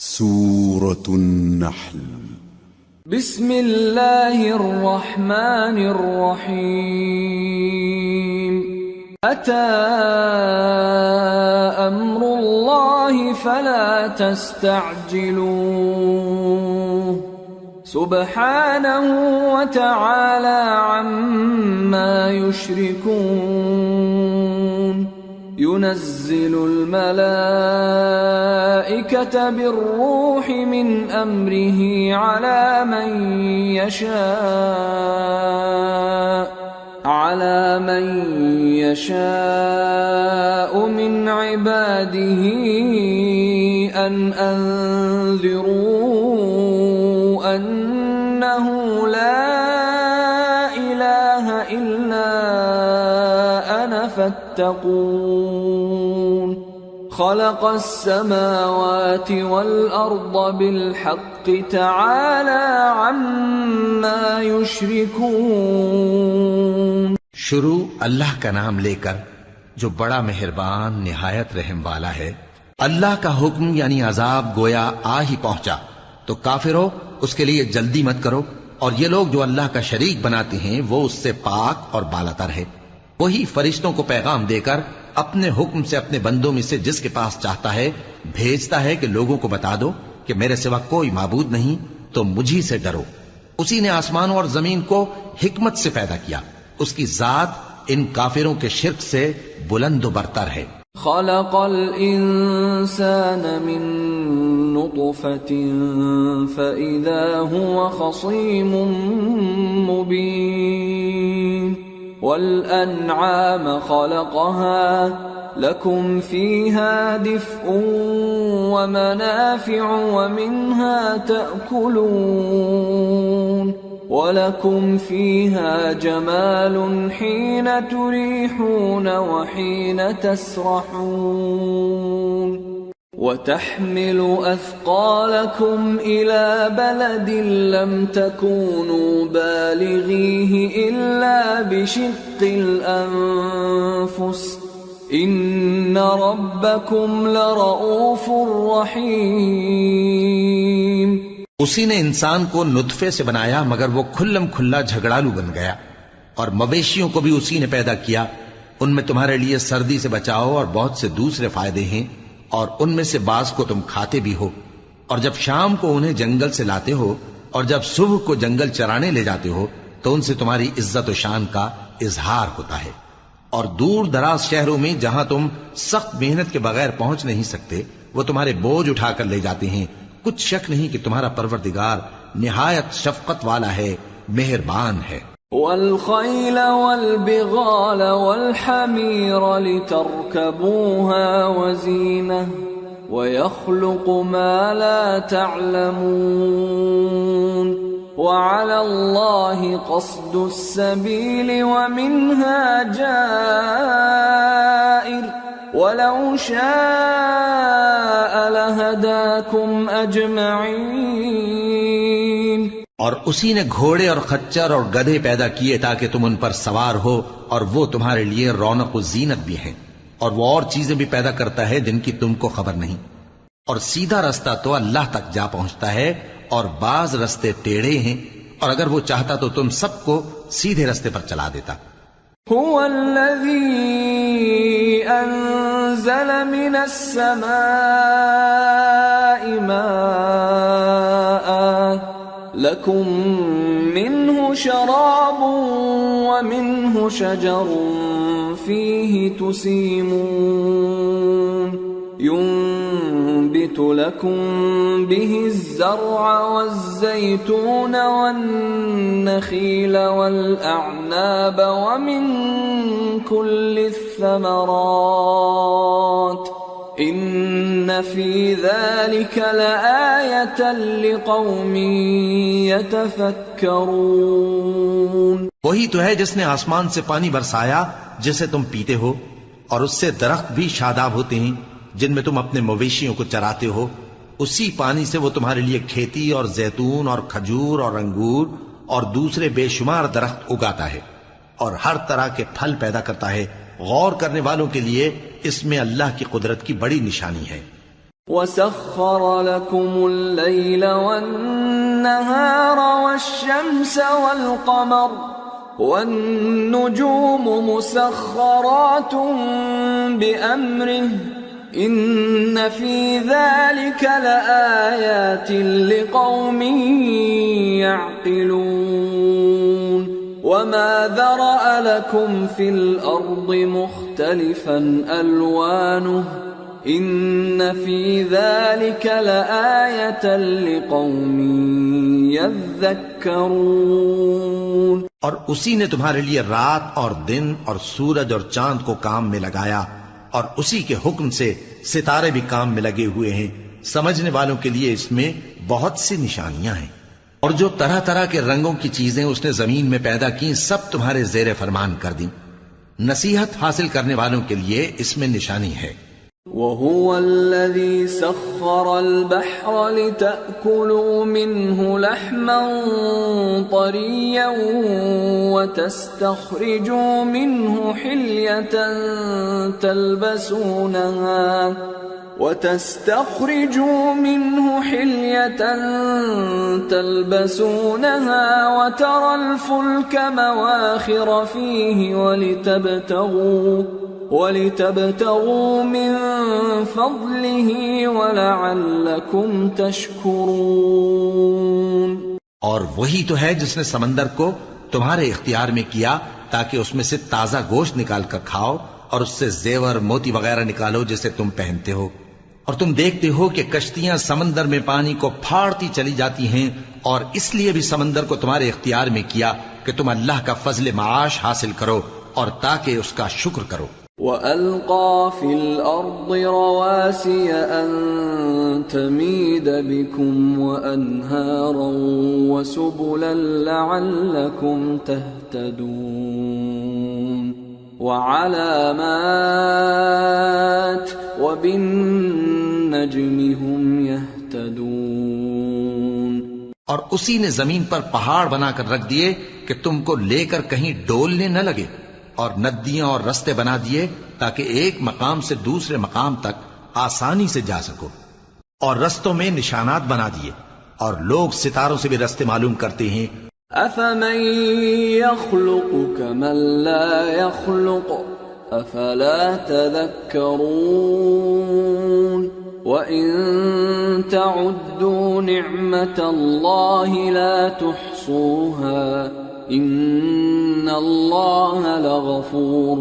سورة النحل. بسم الله الرحمن الرحيم. أتى أمر الله فلا تستعجلوه سبحانه وتعالى عما يشركون. ينزل الملائكة بالروح من أمره على من يشاء من عباده أن أنذروا أنه لا إله إلا أنا فاتقون. خلق السماوات والأرض بالحق تعالى عما يشركون. شروع اللہ کا نام لے کر جو بڑا مہربان نہایت رحم والا ہے. اللہ کا حکم یعنی عذاب گویا آ ہی پہنچا تو کافروں اس کے لیے جلدی مت کرو، اور یہ لوگ جو اللہ کا شریک بناتے ہیں وہ اس سے پاک اور بالاتر ہے. وہی فرشتوں کو پیغام دے کر اپنے حکم سے اپنے بندوں میں سے جس کے پاس چاہتا ہے بھیجتا ہے کہ لوگوں کو بتا دو کہ میرے سوا کوئی معبود نہیں، تو مجھی سے ڈرو. اسی نے آسمانوں اور زمین کو حکمت سے پیدا کیا. اس کی ذات ان کافروں کے شرک سے بلند و برتر ہے. خلق الانسان من نطفة فإذا هو خصيم مبين. والأنعام خلقها لكم فيها دفء ومنافع ومنها تأكلون. وَلَكُمْ فِيهَا جَمَالٌ حِينَ تُرِيحُونَ وَحِينَ تَسْرَحُونَ. وَتَحْمِلُ أَثْقَالَكُمْ إِلَى بَلَدٍ لَمْ تَكُونُوا بَالِغِيهِ إِلَّا بِشِقِّ الْأَنفُسِ إِنَّ رَبَّكُمْ لَرَءُوفٌ رَحِيمٌ. اسی نے انسان کو نطفے سے بنایا مگر وہ کھلم کھلا جھگڑالو بن گیا. اور مویشیوں کو بھی اسی نے پیدا کیا. ان میں تمہارے لیے سردی سے بچاؤ اور بہت سے دوسرے فائدے ہیں، اور ان میں سے بعض کو تم کھاتے بھی ہو. اور جب شام کو انہیں جنگل سے لاتے ہو اور جب صبح کو جنگل چرانے لے جاتے ہو تو ان سے تمہاری عزت و شان کا اظہار ہوتا ہے. اور دور دراز شہروں میں جہاں تم سخت محنت کے بغیر پہنچ نہیں سکتے وہ تمہارے بوجھ اٹھا کر لے جاتے ہیں. کچھ شک نہیں کہ تمہارا پروردگار نہایت شفقت والا ہے، مہربان ہے. والخيل والبغال والحمير لتركبوها وزينة ويخلق ما لا تعلمون. وعلى الله قصد السبيل ومنها جائر ولو شاء لهداكم أجمعين. اور اسی نے گھوڑے اور خچر اور گدھے پیدا کیے تاکہ تم ان پر سوار ہو، اور وہ تمہارے لیے رونق و زینت بھی ہیں. اور وہ اور چیزیں بھی پیدا کرتا ہے جن کی تم کو خبر نہیں. اور سیدھا رستہ تو اللہ تک جا پہنچتا ہے اور بعض رستے ٹیڑھے ہیں، اور اگر وہ چاہتا تو تم سب کو سیدھے رستے پر چلا دیتا. هو الذي أنزل من السماء ماء لكم منه شراب ومنه شجر فيه تسيمون. ينبت لكم به الزرع والزيتون والنخيل والأعناب ومن كل الثمرات إن في ذلك لآية لقوم يتفكرون. وہی تو ہے جس نے آسمان سے پانی برسایا جسے تم پیتے ہو، اور اس سے درخت بھی شاداب ہوتے ہیں جن میں تم اپنے مویشیوں کو چراتے ہو. اسی پانی سے وہ تمہارے لیے کھیتی اور زیتون اور کھجور اور انگور اور دوسرے بے شمار درخت اگاتا ہے، اور ہر طرح کے پھل پیدا کرتا ہے. غور کرنے والوں کے لیے اس میں اللہ کی قدرت کی بڑی نشانی ہے. وَسَخَّرَ لَكُمُ اللَّيْلَ وَالنَّهَارَ وَالشَّمْسَ وَالْقَمَرَ وَالنُّجُومُ مُسَخَّرَاتٌ بِأَمْرِهِ إِنَّ فِي ذَلِكَ لَآيَاتٍ لِقَوْمٍ يَعْقِلُونَ وَمَا ذَرَأَ لَكُمْ فِي الْأَرْضِ مُخْتَلِفًا أَلْوَانُهُ إِنَّ فِي ذَلِكَ لَآيَةً لِقَوْمٍ يَذَّكَّرُونَ اور اسی نے تمہارے لیے رات اور دن اور سورج اور چاند کو کام میں لگایا، اور اسی کے حکم سے ستارے بھی کام میں لگے ہوئے ہیں۔ سمجھنے والوں کے لیے اس میں بہت سی نشانیاں ہیں۔ اور جو طرح طرح کے رنگوں کی چیزیں اس نے زمین میں پیدا کی، سب تمہارے زیر فرمان کر دیں۔ نصیحت حاصل کرنے والوں کے لیے اس میں نشانی ہے۔ وَهُوَ الَّذِي سَخَّرَ الْبَحْرَ لِتَأْكُلُوا مِنْهُ لَحْمًا طَرِيًّا وَتَسْتَخْرِجُوا مِنْهُ حِلْيَةً تَلْبَسُونَهَا وَتَرَى الْفُلْكَ مَوَاخِرَ فِيهِ وَلِتَبْتَغُوا مِنْ فَضْلِهِ وَلَعَلَّكُمْ تَشْكُرُونَ۔ اور وہی تو ہے جس نے سمندر کو تمہارے اختیار میں کیا تاکہ اس میں سے تازہ گوشت نکال کر کھاؤ، اور اس سے زیور موتی وغیرہ نکالو جسے تم پہنتے ہو، اور تم دیکھتے ہو کہ کشتیاں سمندر میں پانی کو پھاڑتی چلی جاتی ہیں، اور اس لیے بھی سمندر کو تمہارے اختیار میں کیا کہ تم اللہ کا فضل معاش حاصل کرو اور تاکہ اس کا شکر کرو۔ وَأَلْقَى فِي الْأَرْضِ رَوَاسِيَ أَن تَمِيدَ بِكُمْ وَأَنْهَارًا وَسُبُلًا لَعَلَّكُمْ تَهْتَدُونَ وَعَلَامَاتٍ وَبِالنَّجْمِ هُمْ يَهْتَدُونَ۔ اور اسی نے زمین پر پہاڑ بنا کر رکھ دیے کہ تم کو لے کر کہیں ڈولنے نہ لگے، اور ندیاں اور رستے بنا دیے تاکہ ایک مقام سے دوسرے مقام تک آسانی سے جا سکو، اور رستوں میں نشانات بنا دیے، اور لوگ ستاروں سے بھی رستے معلوم کرتے ہیں۔ أَفَمَن يَخْلُقُ كَمَن لَّا يَخْلُقُ أَفَلَا تَذَكَّرُونَ وَإِن تَعُدُّوا نِعْمَةَ اللَّهِ لَا تُحْصُوهَا إِنَّ اللَّهَ لَغَفُورٌ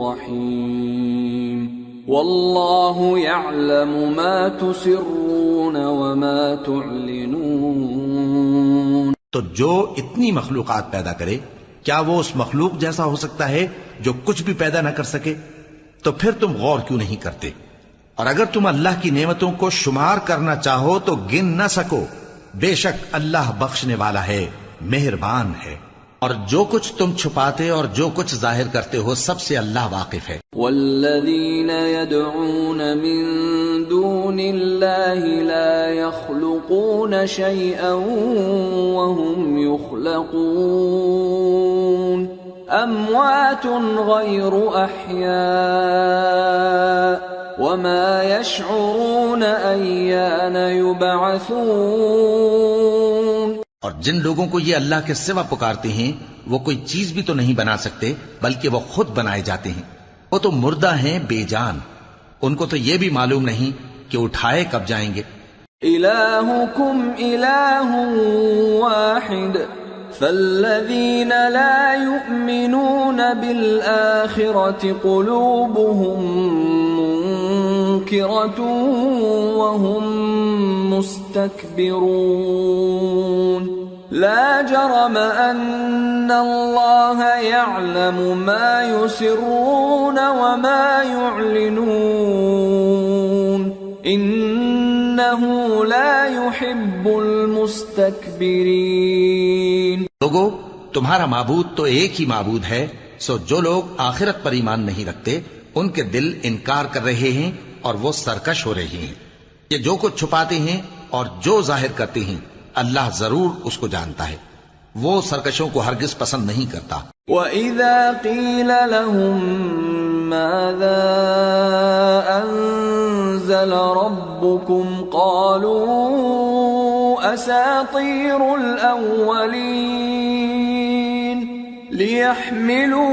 رَّحِيمٌ وَاللَّهُ يَعْلَمُ مَا تُسِرُّونَ وَمَا تُعْلِنُونَ۔ تو جو اتنی مخلوقات پیدا کرے، کیا وہ اس مخلوق جیسا ہو سکتا ہے جو کچھ بھی پیدا نہ کر سکے؟ تو پھر تم غور کیوں نہیں کرتے؟ اور اگر تم اللہ کی نعمتوں کو شمار کرنا چاہو تو گن نہ سکو۔ بے شک اللہ بخشنے والا ہے، مہربان ہے۔ اور جو کچھ تم چھپاتے اور جو کچھ ظاہر کرتے ہو سب سے اللہ واقف ہے۔ والذین يدعون من دون اللہ لا يخلقون شیئا وهم يخلقون اموات غیر احیاء وما يشعرون ایان یبعثون۔ اور جن لوگوں کو یہ اللہ کے سوا پکارتے ہیں وہ کوئی چیز بھی تو نہیں بنا سکتے بلکہ وہ خود بنائے جاتے ہیں۔ وہ تو مردہ ہیں، بے جان، ان کو تو یہ بھی معلوم نہیں کہ اٹھائے کب جائیں گے۔ الہکم الہ واحد فالذین لا یؤمنون بالآخرة قلوبهم منکرة وهم مستكبرون لا جرم ان اللہ یعلم ما یسرون وما یعلنون انہ لا يحب المستكبرین۔ لوگو، تمہارا معبود تو ایک ہی معبود ہے، سو جو لوگ آخرت پر ایمان نہیں رکھتے ان کے دل انکار کر رہے ہیں اور وہ سرکش ہو رہے ہیں۔ یہ جو کچھ چھپاتے ہیں اور جو ظاہر کرتے ہیں اللہ ضرور اس کو جانتا ہے، وہ سرکشوں کو ہرگز پسند نہیں کرتا۔ وَإِذَا قِيلَ لَهُم مَّاذَا أنزل ربكم قالوا أساطير الأولين ليحملوا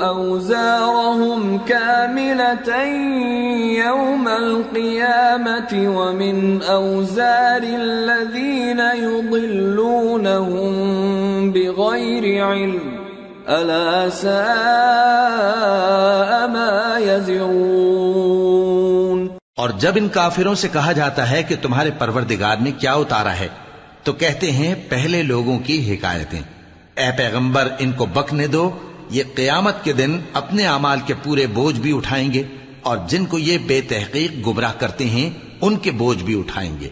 أوزارهم كاملة يوم القيامة ومن أوزار الذين يضلونهم بغير علم ألا ساء ما يزرون۔ اور جب ان کافروں سے کہا جاتا ہے کہ تمہارے پروردگار نے کیا اتارا ہے تو کہتے ہیں پہلے لوگوں کی حکایتیں۔ اے پیغمبر ان کو بکنے دو، یہ قیامت کے دن اپنے اعمال کے پورے بوجھ بھی اٹھائیں گے اور جن کو یہ بے تحقیق گمراہ کرتے ہیں ان کے بوجھ بھی اٹھائیں گے۔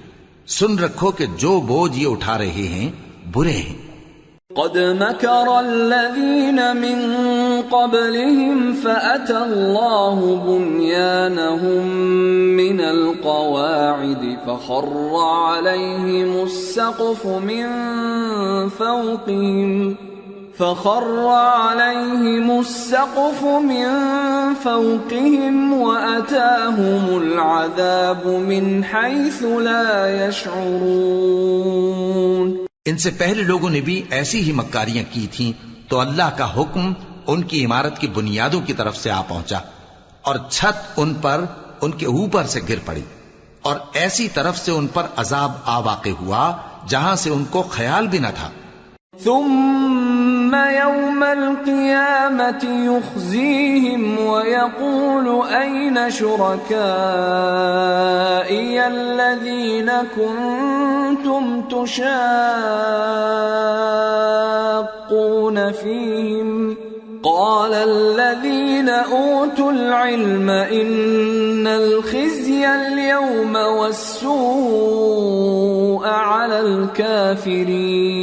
سن رکھو کہ جو بوجھ یہ اٹھا رہے ہیں برے ہیں۔ قد مكر الذين من قبلهم فأتى الله بنيانهم من القواعد فخر عليهم السقف من فوقهم وأتاهم العذاب من حيث لا يشعرون۔ ان سے پہلے لوگوں نے بھی ایسی ہی مکاریاں کی تھیں تو اللہ کا حکم ان کی عمارت کی بنیادوں کی طرف سے آ پہنچا اور چھت ان پر ان کے اوپر سے گر پڑی اور ایسی طرف سے ان پر عذاب آ واقع ہوا جہاں سے ان کو خیال بھی نہ تھا۔ ثم يوم القيامة يخزيهم ويقول أين شركائي الذين كنتم تشاقون فيهم قال الذين أوتوا العلم إن الخزي اليوم والسوء على الكافرين۔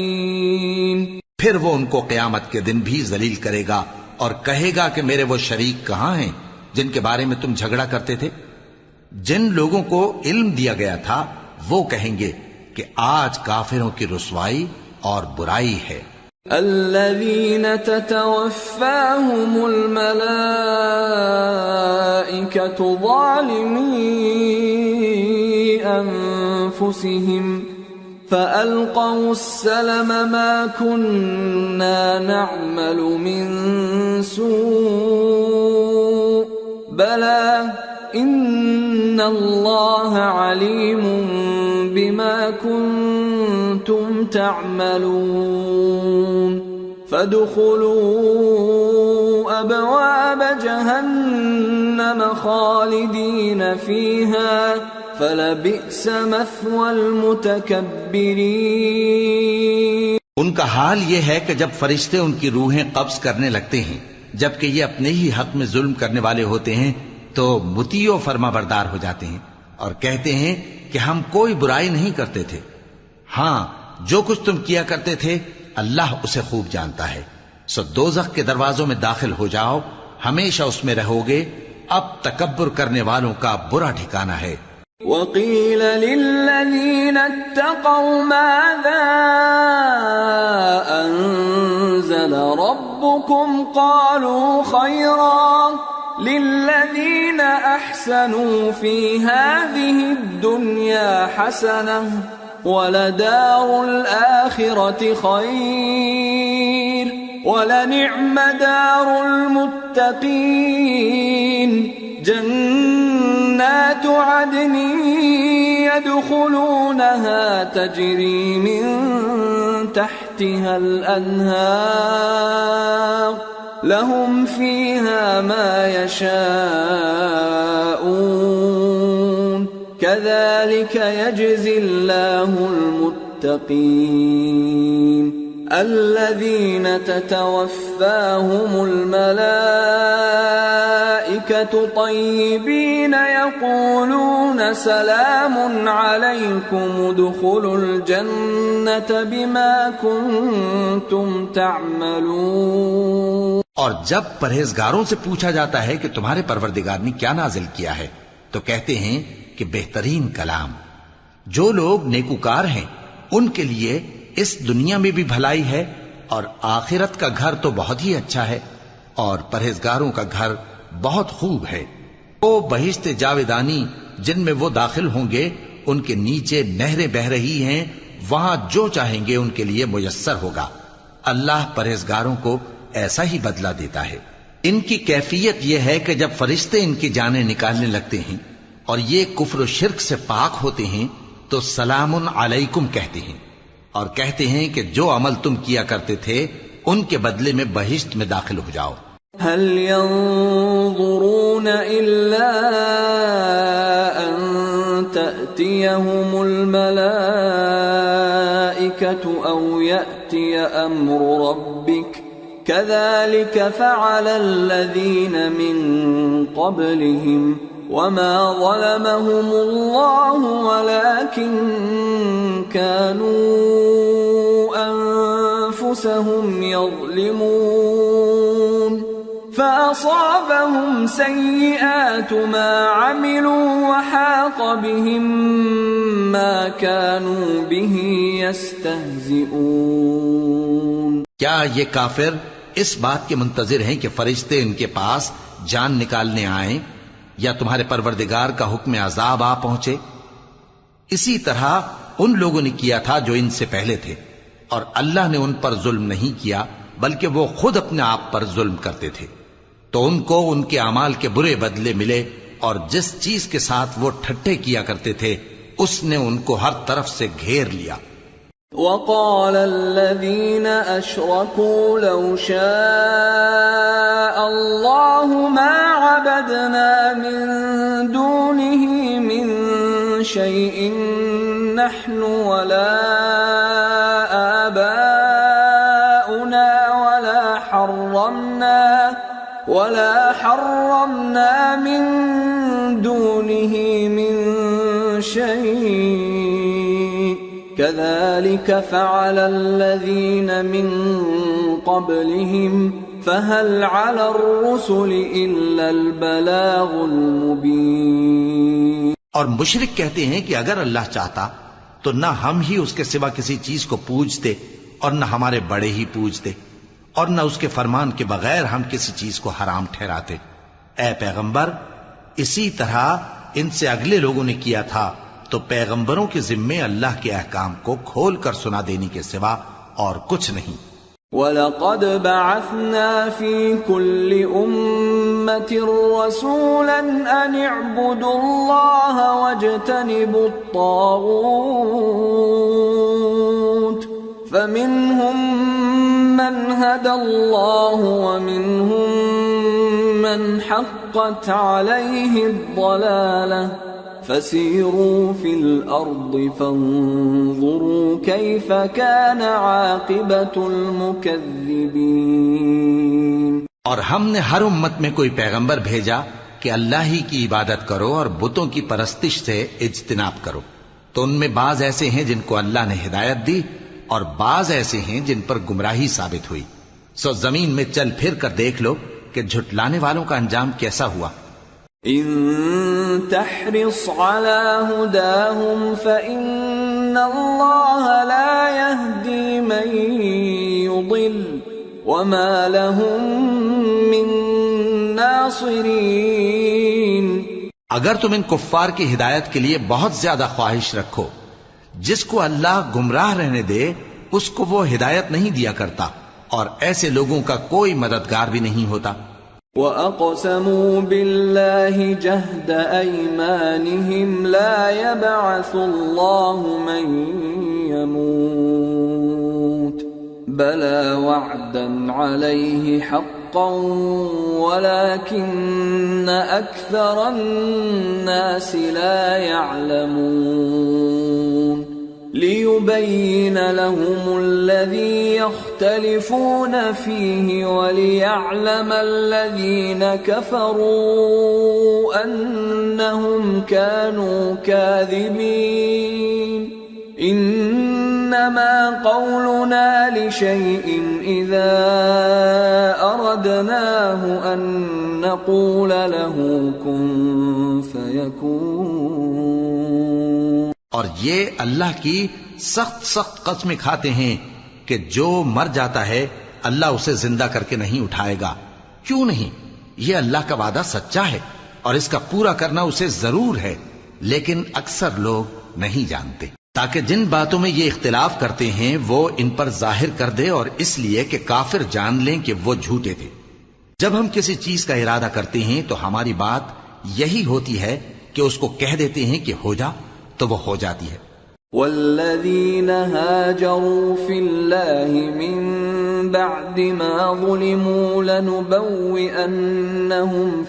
پھر وہ ان کو قیامت کے دن بھی ذلیل کرے گا اور کہے گا کہ میرے وہ شریک کہاں ہیں جن کے بارے میں تم جھگڑا کرتے تھے؟ جن لوگوں کو علم دیا گیا تھا وہ کہیں گے کہ آج کافروں کی رسوائی اور برائی ہے۔ الذين تتوفاهم الملائكة ظالمي أنفسهم فألقوا السلم ما كنا نعمل من سوء بلى إن الله عليم بما كنتم تعملون فادخلوا أبواب جهنم خالدين فيها فلبئس مثوى المتكبرين۔ ان کا حال یہ ہے کہ جب فرشتے ان کی روحیں قبض کرنے لگتے ہیں جبکہ یہ اپنے ہی حق میں ظلم کرنے والے ہوتے ہیں تو مطیع و فرما بردار ہو جاتے ہیں اور کہتے ہیں کہ ہم کوئی برائی نہیں کرتے تھے، ہاں جو کچھ تم کیا کرتے تھے اللہ اسے خوب جانتا ہے، سو دوزخ کے دروازوں میں داخل ہو جاؤ، ہمیشہ اس میں رہو گے، اب تکبر کرنے والوں کا برا ٹھکانہ ہے۔ وقيل للذين اتقوا ماذا أنزل ربكم قالوا خيرا للذين أحسنوا في هذه الدنيا حسنة ولدار الآخرة خير ولنعم دار المتقين جنات عدن يدخلونها تجري من تحتها الأنهار لهم فيها ما يشاءون كذلك يجزي الله المتقين الذين تتوفاهم الملائكة طيبين يقولون سلام عليكم ادخلوا الجنة بما كنتم تعملون۔ اور جب پرہیزگاروں سے پوچھا جاتا ہے کہ تمہارے پروردگار نے کیا نازل کیا ہے تو کہتے ہیں کہ بہترین کلام۔ جو لوگ نیکوکار ہیں ان کے لیے اس دنیا میں بھی بھلائی ہے اور آخرت کا گھر تو بہت ہی اچھا ہے اور پرہیزگاروں کا گھر بہت خوب ہے۔ وہ بہشت جاویدانی جن میں وہ داخل ہوں گے ان کے نیچے نہریں بہ رہی ہیں، وہاں جو چاہیں گے ان کے لیے میسر ہوگا۔ اللہ پرہیزگاروں کو ایسا ہی بدلہ دیتا ہے۔ ان کی کیفیت یہ ہے کہ جب فرشتے ان کی جانیں نکالنے لگتے ہیں اور یہ کفر و شرک سے پاک ہوتے ہیں تو سلام علیکم کہتے ہیں، اور کہتے ہیں کہ جو عمل تم کیا کرتے تھے ان کے بدلے میں بہشت میں داخل ہو جاؤ۔ هل ينظرون إلا أن تأتيهم الملائكة أو يأتي أمر ربك كذلك فعل الذين من قبلهم وما ظلمهم الله ولكن كانوا أنفسهم يظلمون فأصابهم سيئات ما عملوا وحاق بهم ما كانوا به يستهزئون۔ کیا یہ کافر اس بات کے منتظر ہیں کہ فرشتے ان کے پاس جان نکالنے آئیں یا تمہارے پروردگار کا حکم عذاب آ پہنچے؟ اسی طرح ان لوگوں نے کیا تھا جو ان سے پہلے تھے، اور اللہ نے ان پر ظلم نہیں کیا بلکہ وہ خود اپنے آپ پر ظلم کرتے تھے، تو ان کو ان کے اعمال کے برے بدلے ملے، اور جس چیز کے ساتھ وہ ٹھٹھے کیا کرتے تھے اس نے ان کو ہر طرف سے گھیر لیا۔ وقال الذين أشركوا لو شاء الله ما عبدنا من دونه من شيء نحن ولا آباؤنا ولا حرمنا من دونه من شيء كذلك فعل الذين من قبلهم فهل على الرسل إلا البلاغ المبين۔ اور مشرک کہتے ہیں کہ اگر اللہ چاہتا تو نہ ہم ہی اس کے سوا کسی چیز کو پوجتے اور نہ ہمارے بڑے ہی پوجتے، اور نہ اس کے فرمان کے بغیر ہم کسی چیز کو حرام ٹھہراتے۔ اے پیغمبر، اسی طرح ان سے اگلے لوگوں نے کیا تھا، تو پیغمبروں کے ذمے اللہ کے احکام کو کھول کر سنا دینے کے سوا اور کچھ نہیں۔ وَلَقَدْ بَعَثْنَا فِي كُلِّ أُمَّةٍ رَسُولًا أَنِ اعْبُدُوا اللَّهَ وَاجْتَنِبُوا الطَّاغُوتَ فَمِنْهُمْ مَنْ هَدَى اللَّهُ وَمِنْهُمْ مَنْ حَقَّتْ عَلَيْهِ الضَّلَالَةُ فَسِيرُوا فِي الْأَرْضِ فَانظُرُوا كَيْفَ كَانَ عَاقِبَةُ الْمُكَذِّبِينَ۔ اور ہم نے ہر امت میں کوئی پیغمبر بھیجا کہ اللہ ہی کی عبادت کرو اور بتوں کی پرستش سے اجتناب کرو، تو ان میں بعض ایسے ہیں جن کو اللہ نے ہدایت دی اور بعض ایسے ہیں جن پر گمراہی ثابت ہوئی۔ سو زمین میں چل پھر کر دیکھ لو کہ جھٹلانے والوں کا انجام کیسا ہوا۔ ان تحرص على هداهم فإن الله لا يهدي من يضل وما لهم من ناصرين۔ اگر تم ان کفار کی ہدایت کے لیے بہت زیادہ خواہش رکھو، جس کو اللہ گمراہ رہنے دے اس کو وہ ہدایت نہیں دیا کرتا، اور ایسے لوگوں کا کوئی مددگار بھی نہیں ہوتا۔ وَأَقْسَمُوا بِاللَّهِ جَهْدَ أَيْمَانِهِمْ لَا يَبْعَثُ اللَّهُ مَن يَمُوتُ بَلَى وَعْدًا عَلَيْهِ حَقًّا وَلَكِنَّ أَكْثَرَ النَّاسِ لَا يَعْلَمُونَ لِيُبَيِّنَ لَهُمُ الَّذِي يَخْتَلِفُونَ فِيهِ وَلِيَعْلَمَ الَّذِينَ كَفَرُوا أَنَّهُمْ كَانُوا كَاذِبِينَ۔ إِنَّمَا قَوْلُنَا لِشَيْءٍ إِذَا أَرَدْنَاهُ أَن نَّقُولَ لَهُ كُن فَيَكُونُ۔ اور یہ اللہ کی سخت سخت قسمیں کھاتے ہیں کہ جو مر جاتا ہے اللہ اسے زندہ کر کے نہیں اٹھائے گا۔ کیوں نہیں؟ یہ اللہ کا وعدہ سچا ہے۔ اور اس کا پورا کرنا اسے ضرور ہے، لیکن اکثر لوگ نہیں جانتے، تاکہ جن باتوں میں یہ اختلاف کرتے ہیں وہ ان پر ظاہر کر دے، اور اس لیے کہ کافر جان لیں کہ وہ جھوٹے تھے۔ جب ہم کسی چیز کا ارادہ کرتے ہیں تو ہماری بات یہی ہوتی ہے کہ اس کو کہہ دیتے ہیں کہ ہو جا، تو وہ ہو جاتی ہے۔ والذین هاجروا فی اللہ من بعد ما ظلموا لنبوئنہم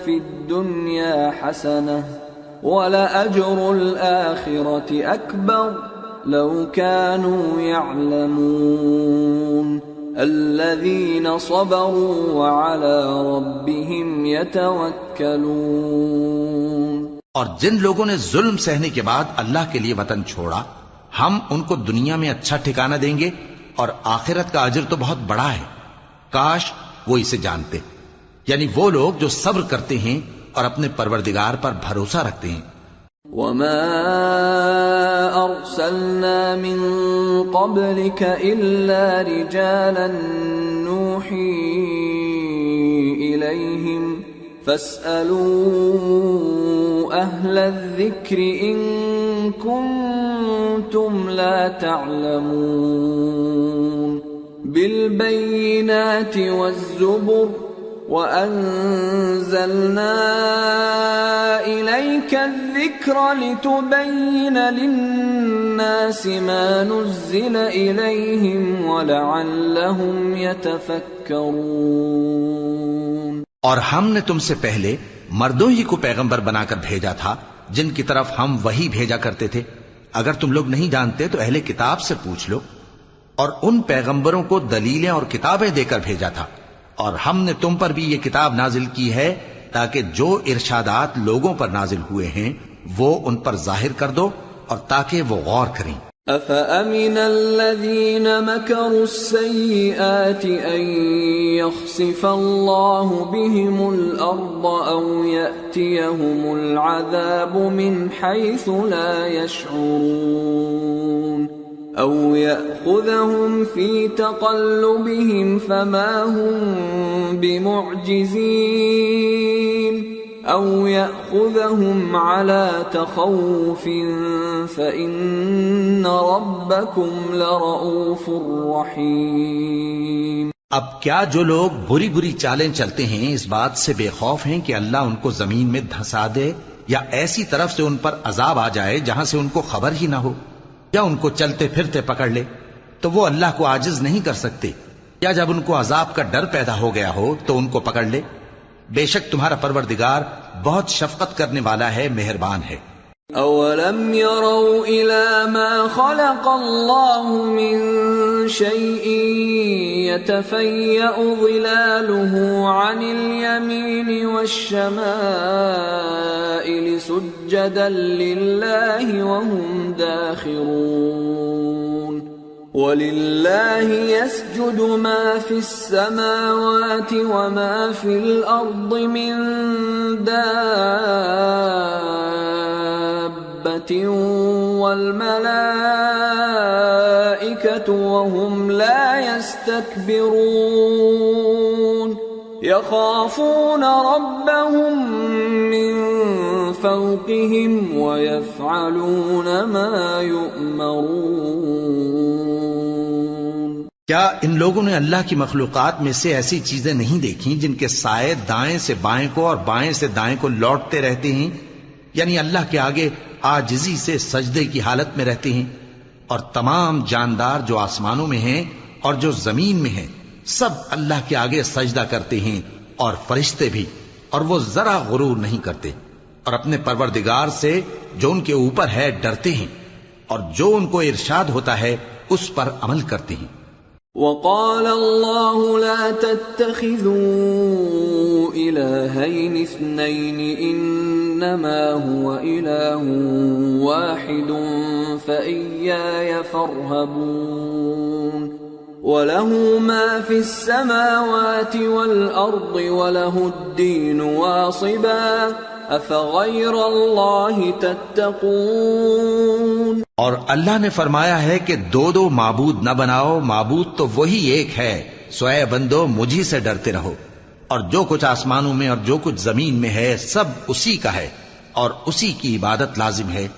فی الدنیا حسنہ وَلَأَجْرُ الْآخِرَةِ أَكْبَرُ لَوْ كَانُوا يَعْلَمُونَ الَّذِينَ صَبَرُوا وَعَلَى رَبِّهِمْ يَتَوَكَّلُونَ۔ اور جن لوگوں نے ظلم سہنے کے بعد اللہ کے لیے وطن چھوڑا، ہم ان کو دنیا میں اچھا ٹھکانہ دیں گے، اور آخرت کا اجر تو بہت بڑا ہے، کاش وہ اسے جانتے، یعنی وہ لوگ جو صبر کرتے ہیں اور اپنے پروردگار پر بھروسہ رکھتے ہیں۔ وَمَا أَرْسَلْنَا مِن قَبْلِكَ إِلَّا رِجَالًا نُوحِي إِلَيْهِمْ فَاسْأَلُوا أَهْلَ الذِّكْرِ إِن كُنتُمْ لَا تَعْلَمُونَ بِالْبَيِّنَاتِ وَالزُّبُرِ وَأَنزَلْنَا إِلَيْكَ الذِّكْرَ لِتُبَيِّنَ لِلنَّاسِ مَا نُزِّلَ إِلَيْهِمْ وَلَعَلَّهُمْ يَتَفَكَّرُونَ۔ اور ہم نے تم سے پہلے مردوں ہی کو پیغمبر بنا کر بھیجا تھا، جن کی طرف ہم وحی بھیجا کرتے تھے۔ اگر تم لوگ نہیں جانتے تو اہل کتاب سے پوچھ لو، اور ان پیغمبروں کو دلیلیں اور کتابیں دے کر بھیجا تھا، اور ہم نے تم پر بھی یہ کتاب نازل کی ہے تاکہ جو ارشادات لوگوں پر نازل ہوئے ہیں وہ ان پر ظاہر کر دو، اور تاکہ وہ غور کریں۔ أَفَأَمِنَ الَّذِينَ مَكَرُوا السَّيِّئَاتِ أَن يَخْسِفَ اللَّهُ بِهِمُ الْأَرْضَ أَوْ يَأْتِيَهُمُ الْعَذَابُ مِنْ حَيْثُ لَا يَشْعُرُونَ أَوْ يَأْخُذَهُمْ فِي تَقَلُّبِهِمْ فَمَا هُمْ بِمُعْجِزِينَ أَوْ يَأْخُذَهُمْ عَلَى تَخَوُّفٍ فَإِنَّ رَبَّكُمْ لَرَءُوفٌ رَحِيمٌ۔ اب کیا جو لوگ بری بری چالیں چلتے ہیں اس بات سے بے خوف ہیں کہ اللہ ان کو زمین میں دھسا دے، یا ایسی طرف سے ان پر عذاب آ جائے جہاں سے ان کو خبر ہی نہ ہو، یا ان کو چلتے پھرتے پکڑ لے، تو وہ اللہ کو عاجز نہیں کر سکتے، یا جب ان کو عذاب کا ڈر پیدا ہو گیا ہو تو ان کو پکڑ لے؟ بے شک تمہارا پروردگار بہت شفقت کرنے والا ہے، مہربان ہے۔ أَوَلَمْ يَرَوْا إِلَى مَا خَلَقَ اللَّهُ مِن شَيْءٍ يَتَفَيَّأُ ظِلَالُهُ عَنِ الْيَمِينِ وَالشَّمَائِلِ سُجَّدًا لِلَّهِ وَهُمْ دَاخِرُونَ وَلِلَّهِ يَسْجُدُ مَا فِي السَّمَاوَاتِ وَمَا فِي الْأَرْضِ مِن دَابَّةٍ وَالْمَلَائِكَةُ وَهُمْ لَا يَسْتَكْبِرُونَ يَخَافُونَ رَبَّهُم مِّن فَوْقِهِمْ وَيَفْعَلُونَ مَا يُؤْمَرُونَ۔ کیا ان لوگوں نے اللہ کی مخلوقات میں سے ایسی چیزیں نہیں دیکھیں جن کے سائے دائیں سے بائیں کو اور بائیں سے دائیں کو لوٹتے رہتے ہیں، یعنی اللہ کے آگے عاجزی سے سجدے کی حالت میں رہتے ہیں؟ اور تمام جاندار جو آسمانوں میں ہیں اور جو زمین میں ہیں سب اللہ کے آگے سجدہ کرتے ہیں، اور فرشتے بھی، اور وہ ذرا غرور نہیں کرتے، اور اپنے پروردگار سے جو ان کے اوپر ہے ڈرتے ہیں، اور جو ان کو ارشاد ہوتا ہے اس پر عمل کرتے ہیں۔ وَقَالَ اللَّهُ لَا تَتَّخِذُوا إِلَٰهَيْنِ اثْنَيْنِ إِنَّمَا هُوَ إِلَٰهٌ وَاحِدٌ فَإِيَّايَ فَارْهَبُونِ وَلَهُ مَا فِي السَّمَاوَاتِ وَالْأَرْضِ وَلَهُ الدِّينُ وَاصِبًا أَفَغَيْرَ اللَّهِ تَتَّقُونَ۔ اور اللہ نے فرمایا ہے کہ دو دو معبود نہ بناؤ، معبود تو وہی ایک ہے، سوئے بندو مجھی سے ڈرتے رہو۔ اور جو کچھ آسمانوں میں اور جو کچھ زمین میں ہے سب اسی کا ہے اور اسی کی عبادت لازم ہے،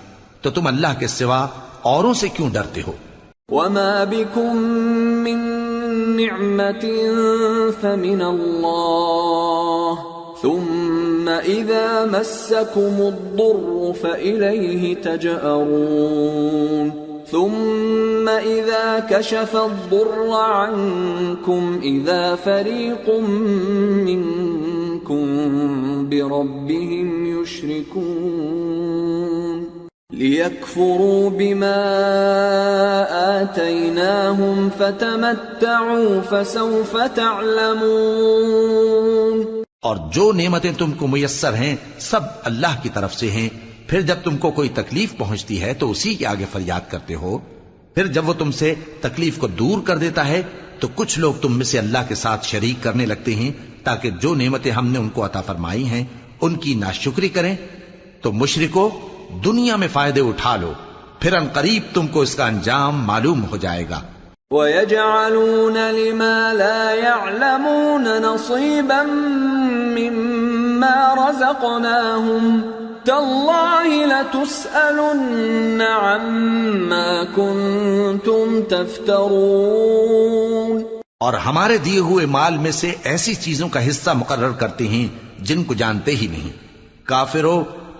تو تم اللہ کے سوا اوروں سے کیوں ڈرتے ہو؟ وما بكم من نعمة فمن الله ثم إذا مسكم الضر فإليه تجأرون ثم إذا كشف الضر عنكم إذا فريق منكم بربهم يشركون ليكفروا بما آتيناهم فتمتعوا فسوف تعلمون۔ اور جو نعمتیں تم کو میسر ہیں سب اللہ کی طرف سے ہیں، پھر جب تم کو کوئی تکلیف پہنچتی ہے تو اسی کے آگے فریاد کرتے ہو، پھر جب وہ تم سے تکلیف کو دور کر دیتا ہے تو کچھ لوگ تم میں سے اللہ کے ساتھ شریک کرنے لگتے ہیں تاکہ جو نعمتیں ہم نے ان کو عطا فرمائی ہیں ان کی ناشکری کریں۔ تو مشرکو دنیا میں فائدے اٹھا لو، پھر ان قریب تم کو اس کا انجام معلوم ہو جائے گا۔ وَيَجْعَلُونَ لِمَا لَا يَعْلَمُونَ نَصِيبًا مِّمَّا رَزَقْنَاهُمْ تَاللَّهِ لَتُسْأَلُنَّ عَمَّا كُنتُمْ تَفْتَرُونَ۔ اور ہمارے دیے ہوئے مال میں سے ایسی چیزوں کا حصہ مقرر کرتے ہیں جن کو جانتے ہی نہیں۔ کافرو،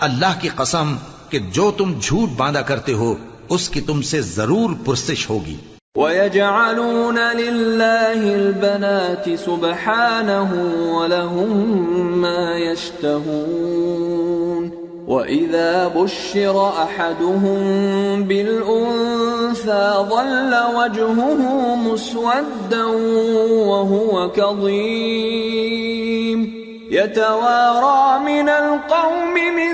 اللہ کی قسم کہ جو تم جھوٹ باندھا کرتے ہو اس کی تم سے ضرور پرسش ہوگی۔ وَيَجْعَلُونَ لِلَّهِ الْبَنَاتِ سُبْحَانَهُ وَلَهُم مَّا يَشْتَهُونَ وَإِذَا بُشِّرَ أَحَدُهُم بِالْأُنثَىٰ ظَلَّ وَجْهُهُ مُسْوَدًّا وَهُوَ كَظِيمٌ يَتَوَارَىٰ مِنَ الْقَوْمِ مِن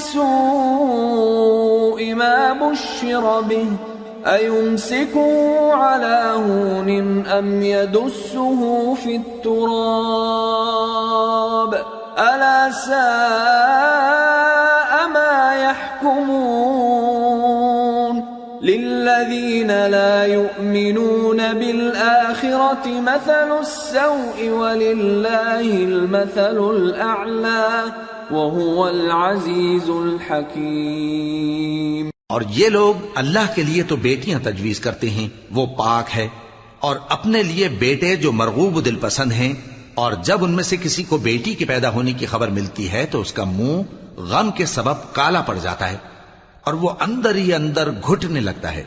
سُوءِ مَا بُشِّرَ بِهِ أَيُمْسِكُهُ عَلَىٰ هُونٍ أَمْ يَدُسُّهُ فِي التُّرَابِ أَلَا سَاءَ مَا يَحْكُمُونَ لِلَّذِينَ لَا يُؤْمِنُونَ بِالْآخِرَةِ مَثَلُ السَّوْءِ وَلِلَّهِ الْمَثَلُ الْأَعْلَىٰ وَهُوَ الْعَزِيزُ الْحَكِيمُ۔ اور یہ لوگ اللہ کے لیے تو بیٹیاں تجویز کرتے ہیں، وہ پاک ہے، اور اپنے لیے بیٹے جو مرغوب دل پسند ہیں، اور جب ان میں سے کسی کو بیٹی کے پیدا ہونے کی خبر ملتی ہے تو اس کا منہ غم کے سبب کالا پڑ جاتا ہے اور وہ اندر ہی اندر گھٹنے لگتا ہے،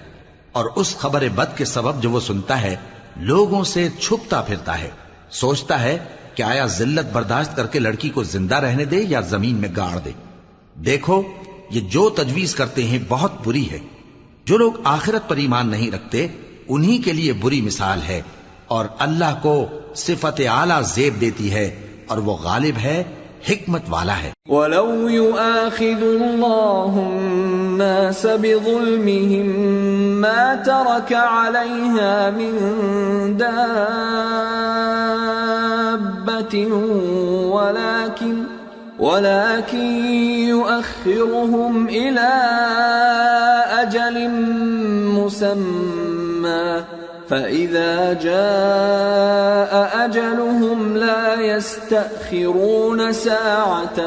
اور اس خبر بد کے سبب جو وہ سنتا ہے لوگوں سے چھپتا پھرتا ہے، سوچتا ہے کہ آیا ذلت برداشت کر کے لڑکی کو زندہ رہنے دے یا زمین میں گاڑ دے۔ دیکھو یہ جو تجویز کرتے ہیں بہت بری ہے۔ جو لوگ آخرت پر ایمان نہیں رکھتے انہی کے لیے بری مثال ہے، اور اللہ کو صفت اعلیٰ زیب دیتی ہے اور وہ غالب ہے، حکمت والا ہے۔ وَلَوْ يُؤَاخِذُ اللَّهُ النَّاسَ بِظُلْمِهِمْ مَا تَرَكَ عَلَيْهَا مِن دَابَّةٍ ولكن يؤخرهم إلى أجل مسمى فإذا جاء أجلهم لا يستأخرون ساعة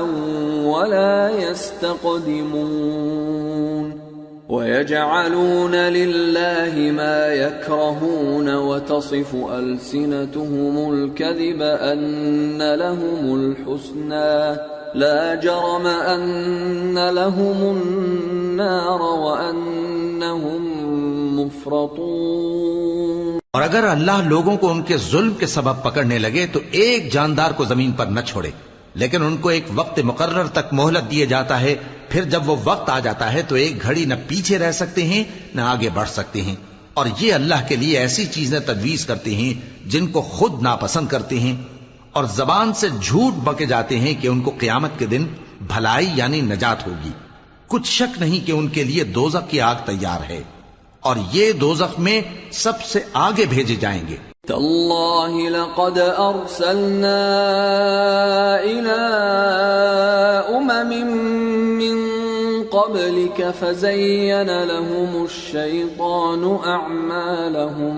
ولا يستقدمون ويجعلون لله ما يكرهون وتصف ألسنتهم الكذب أن لهم الحسنى لا جرم أن لهم النار وأنهم مفرطون۔ اور اگر اللہ لوگوں کو ان کے ظلم کے سبب پکڑنے لگے تو ایک جاندار کو زمین پر نہ چھوڑے، لیکن ان کو ایک وقت مقرر تک مہلت دیے جاتا ہے، پھر جب وہ وقت آ جاتا ہے تو ایک گھڑی نہ پیچھے رہ سکتے ہیں نہ آگے بڑھ سکتے ہیں۔ اور یہ اللہ کے لیے ایسی چیزیں تجویز کرتے ہیں جن کو خود ناپسند کرتے ہیں، اور زبان سے جھوٹ بکے جاتے ہیں کہ ان کو قیامت کے دن بھلائی یعنی نجات ہوگی۔ کچھ شک نہیں کہ ان کے لیے دوزخ کی آگ تیار ہے، اور یہ دوزخ میں سب سے آگے بھیجے جائیں گے۔ تاللہ لقد ارسلنا الى من قبلك فزين لهم الشيطان اعمالهم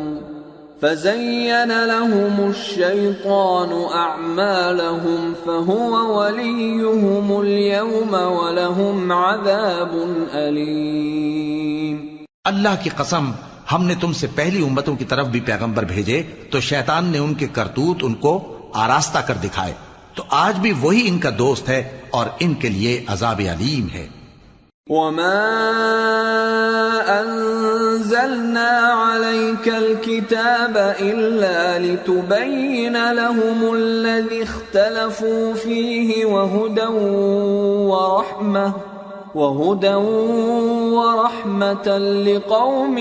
فزين لهم الشيطان أعمالهم فهو وليهم اليوم ولهم عذاب أليم۔ اللہ کی قسم، ہم نے تم سے پہلی امتوں کی طرف بھی پیغمبر بھیجے تو شیطان نے ان کے کرتوت ان کو آراستہ کر دکھائے، تو آج بھی وہی ان کا دوست ہے اور ان کے لیے عذاب علیم ہے۔ وما أنزلنا عليك الكتاب إلا لتبين لهم الذي اختلفوا فيه وهدى ورحمة لقوم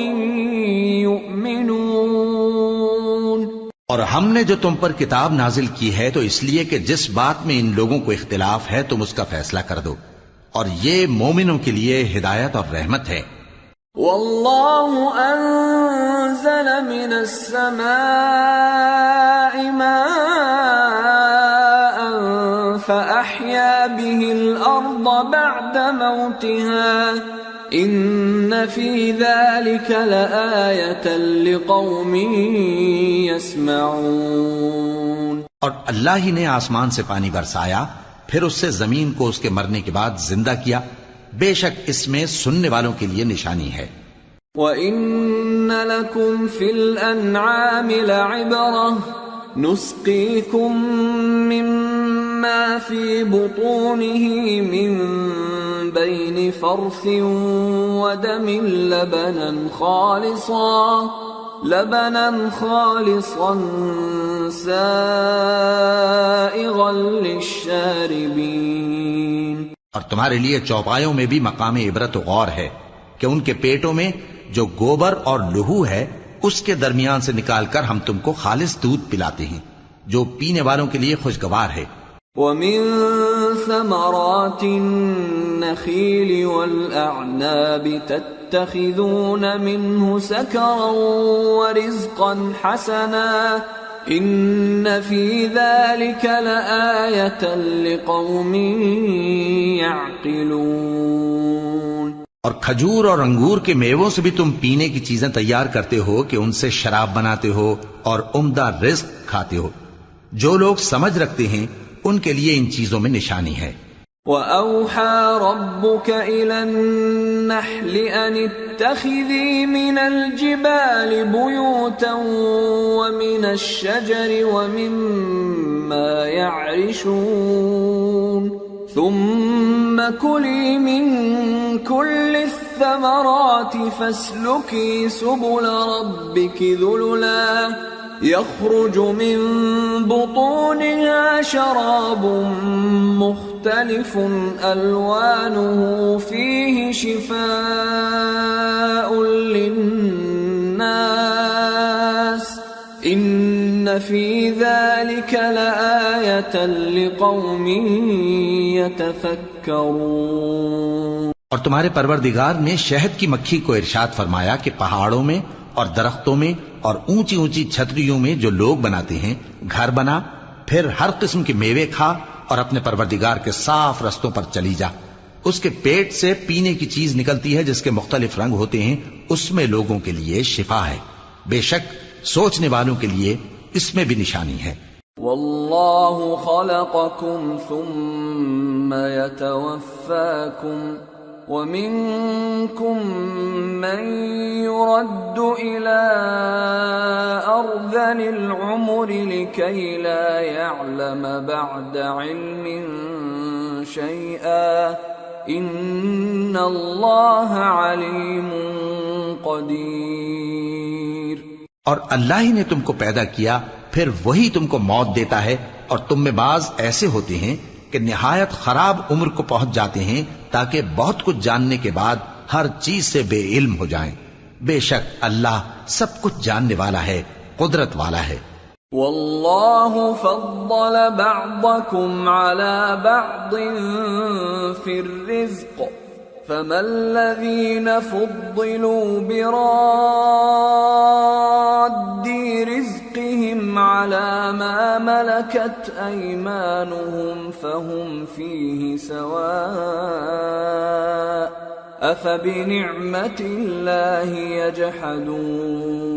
يؤمنون۔ اور ہم نے جو تم پر کتاب نازل کی ہے تو اس لیے کہ جس بات میں ان لوگوں کو اختلاف ہے تم اس کا فیصلہ کر دو، اور یہ مومنوں کے لیے ہدایت اور رحمت ہے۔ واللہ انزل من السماء ماء فأحيا به الأرض بعد موتها ان فی ذلک لآیۃ لقوم یسمعون۔ اور اللہ ہی نے آسمان سے پانی برسایا، پھر اس سے زمین کو اس کے مرنے کے بعد زندہ کیا، بے شک اس میں سننے والوں کے لیے نشانی ہے۔ وَإِنَّ لَكُمْ فِي الْأَنْعَامِ لَعِبْرَةً نُسْقِيكُم مِّمَّا فِي بُطُونِهِ مِن بَيْنِ فَرْثٍ وَدَمٍ لَبَنًا خَالِصًا سَائِغًا لِلشَّارِبِينَ۔ اور تمہارے لیے چوپایوں میں بھی مقام عبرت و غور ہے کہ ان کے پیٹوں میں جو گوبر اور لہو ہے اس کے درمیان سے نکال کر ہم تم کو خالص دودھ پلاتے ہیں جو پینے والوں کے لیے خوشگوار ہے۔ وَمِن ثَمَرَاتِ النَّخِيلِ وَالْأَعْنَابِ تَتَّخِذُونَ مِنْهُ سَكَرًا وَرِزْقًا حَسَنًا إِنَّ فِي ذَلِكَ لَآيَةً لِقَوْمٍ يَعْقِلُونَ۔ اور کھجور اور انگور کے میووں سے بھی تم پینے کی چیزیں تیار کرتے ہو کہ ان سے شراب بناتے ہو اور عمدہ رزق کھاتے ہو، جو لوگ سمجھ رکھتے ہیں ان کے لیے ان چیزوں میں نشانی ہے۔ وَأَوْحَى رَبُّكَ إِلَى النَّحْلِ أَنِ اتَّخِذِي مِنَ الْجِبَالِ بُيُوتًا وَمِنَ الشَّجَرِ وَمِمَّا يَعْرِشُونَ ثُمَّ كُلِي مِن كُلِّ الثَّمَرَاتِ فَاسْلُكِي سُبُلَ رَبِّكِ ذُلُلًا يخرج من بطونها شراب مختلف ألوانه فيه شفاء للناس إن في ذلك لآية لقوم يتفكرون۔ اور تمہارے پروردگار نے شہد کی مکھی کو ارشاد فرمایا کہ پہاڑوں میں اور درختوں میں اور اونچی اونچی چھتریوں میں جو لوگ بناتے ہیں گھر بنا، پھر ہر قسم کے میوے کھا اور اپنے پروردگار کے صاف رستوں پر چلی جا۔ اس کے پیٹ سے پینے کی چیز نکلتی ہے جس کے مختلف رنگ ہوتے ہیں، اس میں لوگوں کے لیے شفا ہے، بے شک سوچنے والوں کے لیے اس میں بھی نشانی ہے۔ واللہ خلقکم ثم یتوفاکم وَمِنكُم مَّن يُرَدُّ إِلَىٰ أَرْذَلِ الْعُمُرِ لِكَيْ لَا يَعْلَمَ بَعْدَ عِلْمٍ شَيْئًا إِنَّ اللَّهَ عَلِيمٌ قَدِيرٌ۔ اور اللہ ہی نے تم کو پیدا کیا، پھر وہی تم کو موت دیتا ہے، اور تم میں بعض ایسے ہوتے ہیں کہ نہایت خراب عمر کو پہنچ جاتے ہیں تاکہ بہت کچھ جاننے کے بعد ہر چیز سے بے علم ہو جائیں۔ بے شک اللہ سب کچھ جاننے والا ہے، قدرت والا ہے۔ واللہ فضل بعضکم علی بعض فی الرزق فما الذین فضلوا براد رزقهم على ما ملكت أيمانهم فهم فيه سواء أفبنعمة الله يجحدون۔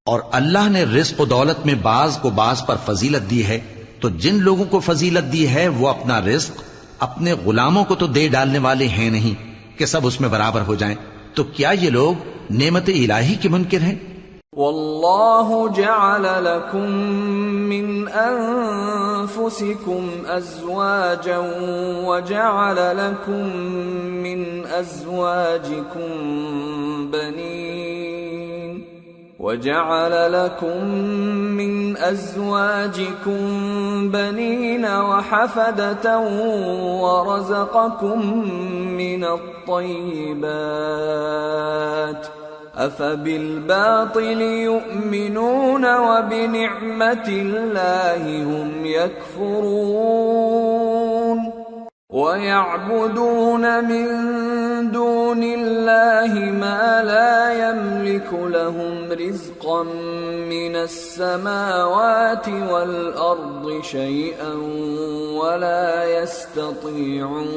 اور اللہ نے رزق و دولت میں بعض کو بعض پر فضیلت دی ہے، تو جن لوگوں کو فضیلت دی ہے وہ اپنا رزق اپنے غلاموں کو تو دے ڈالنے والے ہیں نہیں کہ سب اس میں برابر ہو جائیں، تو کیا یہ لوگ نعمت الہی کے منکر ہیں؟ واللہ جعل لکم من انفسکم ازواجا وجعل لکم من ازواجکم بنین وجعل لكم من أزواجكم بنين وحفدة ورزقكم من الطيبات أفبالباطل يؤمنون وبنعمة الله هم يكفرون وَيَعْبُدُونَ مِن دُونِ اللَّهِ مَا لَا يَمْلِكُ لَهُمْ رِزْقًا مِّنَ السَّمَاوَاتِ وَالْأَرْضِ شَيْئًا وَلَا يَسْتَطِيعُونَ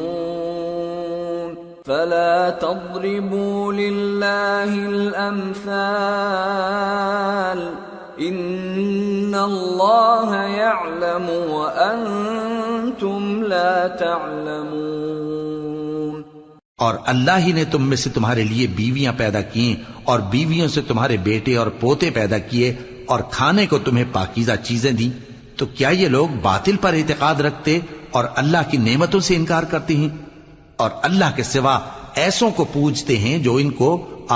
فَلَا تَضْرِبُوا لِلَّهِ الْأَمْثَالَ إِنَّ اللَّهَ يَعْلَمُ وَأَنْتُمْ لَا تعلمون۔ اور اللہ ہی نے تم میں سے تمہارے لیے بیویاں پیدا کی اور بیویوں سے تمہارے بیٹے اور پوتے پیدا کیے اور کھانے کو تمہیں پاکیزہ چیزیں دی، تو کیا یہ لوگ باطل پر اعتقاد رکھتے اور اللہ کی نعمتوں سے انکار کرتے ہیں؟ اور اللہ کے سوا ایسوں کو پوجتے ہیں جو ان کو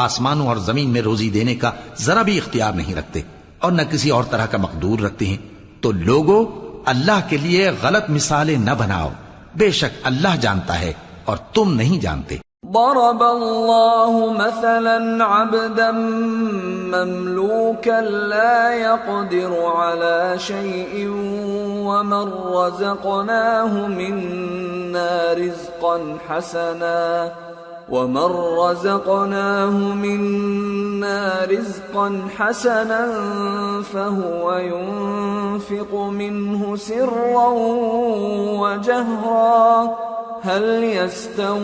آسمانوں اور زمین میں روزی دینے کا ذرا بھی اختیار نہیں رکھتے اور نہ کسی اور طرح کا مقدور رکھتے ہیں۔ تو لوگوں، اللہ کے لیے غلط مثالیں نہ بناؤ، بے شک اللہ جانتا ہے اور تم نہیں جانتے۔ ضرب اللہ مثلا عبدا مملوكا لا يقدر على شيء ومن رزقناه منا رزقا حسنا فهو ينفق منه سرا وجهرا هل يستوون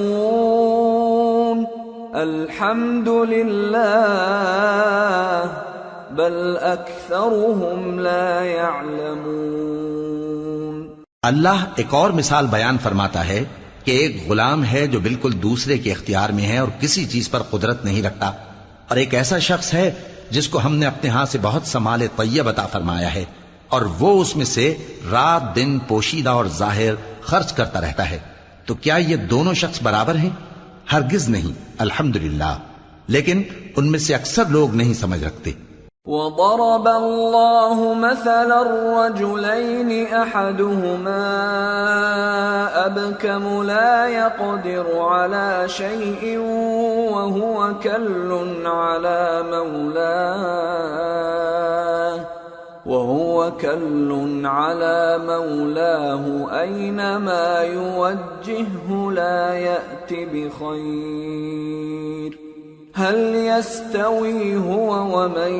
الحمد لله بل اکثرهم لا يعلمون۔ اللہ ایک اور مثال بیان فرماتا ہے کہ ایک غلام ہے جو بالکل دوسرے کے اختیار میں ہے اور کسی چیز پر قدرت نہیں رکھتا، اور ایک ایسا شخص ہے جس کو ہم نے اپنے ہاں سے بہت سا مال طیب عطا فرمایا ہے اور وہ اس میں سے رات دن پوشیدہ اور ظاہر خرچ کرتا رہتا ہے، تو کیا یہ دونوں شخص برابر ہیں؟ ہرگز نہیں، الحمدللہ، لیکن ان میں سے اکثر لوگ نہیں سمجھ رکھتے۔ وضرب الله مثلا الرجلين أحدهما أبكم لا يقدر على شيء وهو كل على مولاه أينما يوجهه لا يأت بخير هل يستوي هو ومن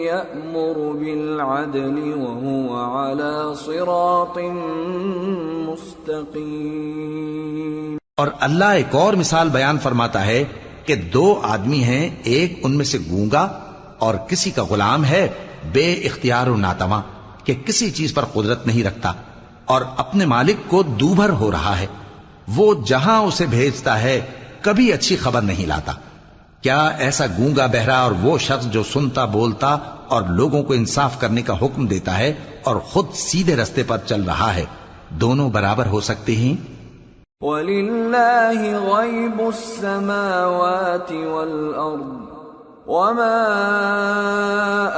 يأمر بالعدل وهو على صراط مستقيم۔ اور اللہ ایک اور مثال بیان فرماتا ہے کہ دو آدمی ہیں، ایک ان میں سے گونگا اور کسی کا غلام ہے بے اختیار و ناتواں کہ کسی چیز پر قدرت نہیں رکھتا اور اپنے مالک کو دوبھر ہو رہا ہے، وہ جہاں اسے بھیجتا ہے کبھی اچھی خبر نہیں لاتا۔ کیا ایسا گونگا بہرا اور وہ شخص جو سنتا بولتا اور لوگوں کو انصاف کرنے کا حکم دیتا ہے اور خود سیدھے رستے پر چل رہا ہے، دونوں برابر ہو سکتے ہیں؟ وَلِلَّهِ غَيْبُ السَّمَاوَاتِ وَالْأَرْضِ وَمَا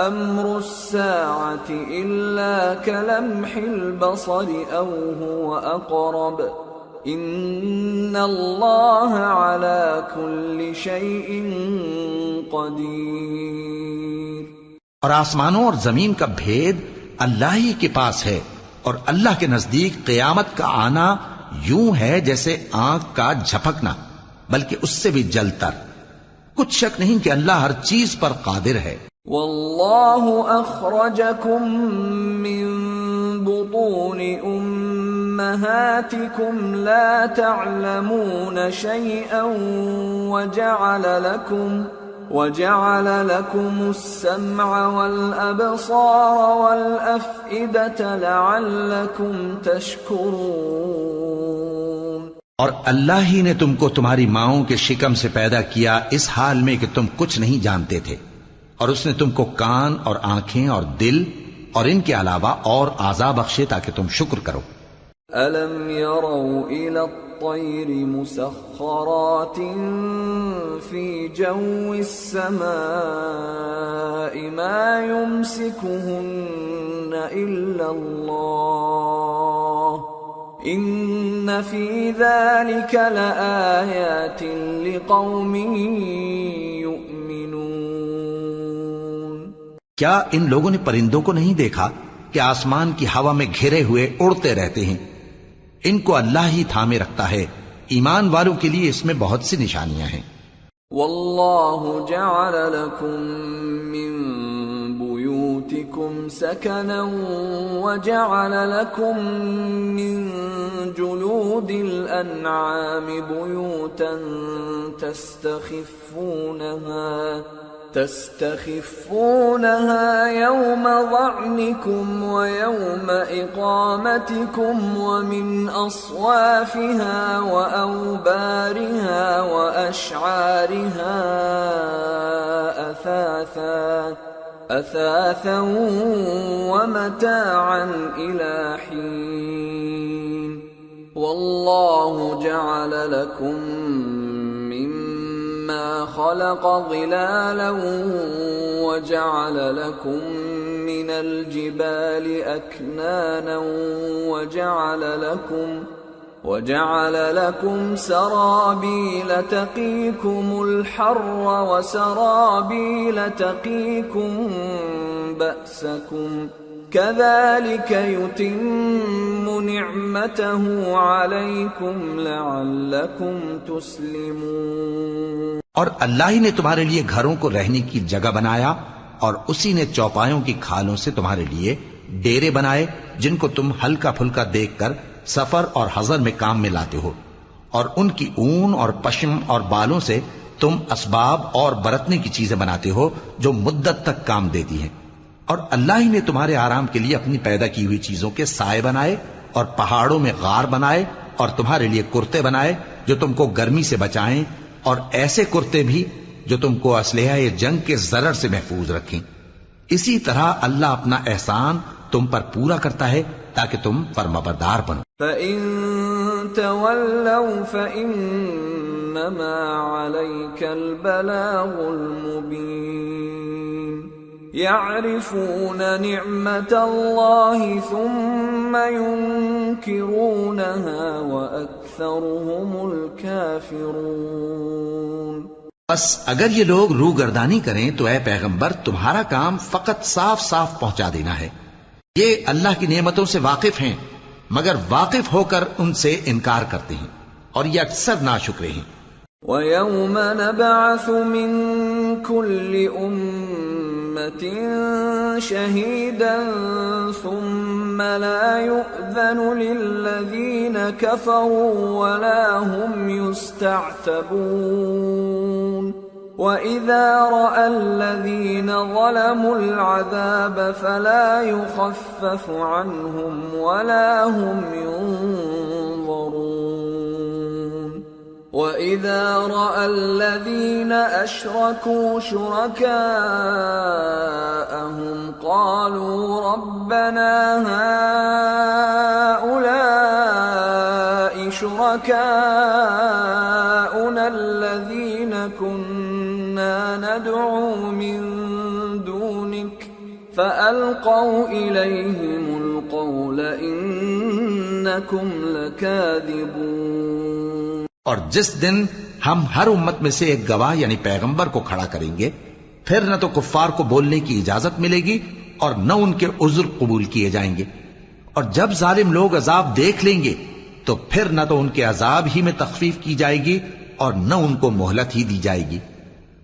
أَمْرُ السَّاعَةِ إِلَّا كَلَمْحِ الْبَصَرِ أَوْ هُوَ أَقْرَبُ إِنَّ اللَّهَ عَلَى كُلِّ شَيْءٍ قَدِيرٌ۔ اور آسمانوں اور زمین کا بھید اللہ ہی کے پاس ہے، اور اللہ کے نزدیک قیامت کا آنا یوں ہے جیسے آنکھ کا جھپکنا، بلکہ اس سے بھی جلتر۔ کچھ شک نہیں کہ اللہ ہر چیز پر قادر ہے۔ واللہ اخرجکم من بطون امہاتکم لا تعلمون شیئا وجعل لكم السمع والأبصار والأفئدة لعلكم تشكرون۔ اور اللہ ہی نے تم کو تمہاری ماؤں کے شکم سے پیدا کیا اس حال میں کہ تم کچھ نہیں جانتے تھے، اور اس نے تم کو کان اور آنکھیں اور دل اور ان کے علاوہ اور اعضاء بخشے تاکہ تم شکر کرو۔ أَلَمْ يَرَوْا إِلَى الطَّيْرِ مُسَخَّرَاتٍ فِي جَوِّ السَّمَاءِ مَا يُمْسِكُهُنَّ إِلَّا اللَّهُ إِنَّ فِي ذَلِكَ لَآيَاتٍ لِقَوْمٍ يُؤْمِنُونَ۔ کیا ان لوگوں نے پرندوں کو نہیں دیکھا کہ آسمان کی ہوا میں گھرے ہوئے اڑتے رہتے ہیں؟ ان کو اللہ ہی تھامے رکھتا ہے، ایمان والوں کے لیے اس میں بہت سی نشانیاں ہیں۔ واللہ جعل لکم من بیوتکم سکنا وجعل لکم من جلود الانعام بیوتا تستخفونها يوم ظعنكم ويوم إقامتكم ومن أصوافها وأوبارها وأشعارها أثاثا ومتاعا إلى حين والله جعل لكم مما خلق ظلالا وجعل لكم من الجبال أكنانا وجعل لكم سرابيل تقيكم الحر وسرابيل تقيكم بأسكم كذلك يتم نعمته عليكم لعلكم تسلمون۔ اور اللہ ہی نے تمہارے لیے گھروں کو رہنے کی جگہ بنایا، اور اسی نے چوپایوں کی کھالوں سے تمہارے لیے ڈیرے بنائے جن کو تم ہلکا پھلکا دیکھ کر سفر اور حضر میں کام میں لاتے ہو، اور ان کی اون اور پشم اور بالوں سے تم اسباب اور برتنے کی چیزیں بناتے ہو جو مدت تک کام دیتی ہیں۔ اور اللہ ہی نے تمہارے آرام کے لیے اپنی پیدا کی ہوئی چیزوں کے سائے بنائے اور پہاڑوں میں غار بنائے اور تمہارے لیے کرتے بنائے جو تم کو گرمی سے بچائیں، اور ایسے کرتے بھی جو تم کو اسلحہ جنگ کے ضرر سے محفوظ رکھیں۔ اسی طرح اللہ اپنا احسان تم پر پورا کرتا ہے تاکہ تم فرمانبردار بنو۔ فَإِن تَوَلَّوْا فَإِنَّمَا عَلَيْكَ الْبَلَاغُ الْمُبِينُ يَعْرِفُونَ نِعْمَةَ اللَّهِ ثُمَّ يُنْكِرُونَهَا وَأَكْثَرُهُمُ الْكَافِرُونَ۔ بس اگر یہ لوگ روگردانی کریں تو اے پیغمبر تمہارا کام فقط صاف صاف پہنچا دینا ہے۔ یہ اللہ کی نعمتوں سے واقف ہیں مگر واقف ہو کر ان سے انکار کرتے ہیں، اور یہ اکثر ناشکرے ہیں۔ وَيَوْمَ نَبْعَثُ مِن كُلِّ أُمَّةٍ شَهِيدًا ثُمَّ لَا يُؤْذَنُ لِلَّذِينَ كَفَرُوا وَلَا هُمْ يُسْتَعْتَبُونَ وَإِذَا رَأَى الَّذِينَ ظَلَمُوا الْعَذَابَ فَلَا يُخَفَّفُ عَنْهُمْ وَلَا هُمْ يُنظَرُونَ وَإِذَا رَأَى الَّذِينَ أَشْرَكُوا شُرَكَاءَهُمْ قَالُوا رَبَّنَا هَؤُلَاءِ شُرَكَاؤُنَا الَّذِينَ كُنَّا نَدْعُو مِن دُونِكَ فَأَلْقَوْا إِلَيْهِمُ الْقَوْلَ إِنَّكُمْ لَكَاذِبُونَ۔ اور جس دن ہم ہر امت میں سے ایک گواہ یعنی پیغمبر کو کھڑا کریں گے، پھر نہ تو کفار کو بولنے کی اجازت ملے گی اور نہ ان کے عذر قبول کیے جائیں گے، اور جب ظالم لوگ عذاب دیکھ لیں گے تو پھر نہ تو ان کے عذاب ہی میں تخفیف کی جائے گی اور نہ ان کو مہلت ہی دی جائے گی۔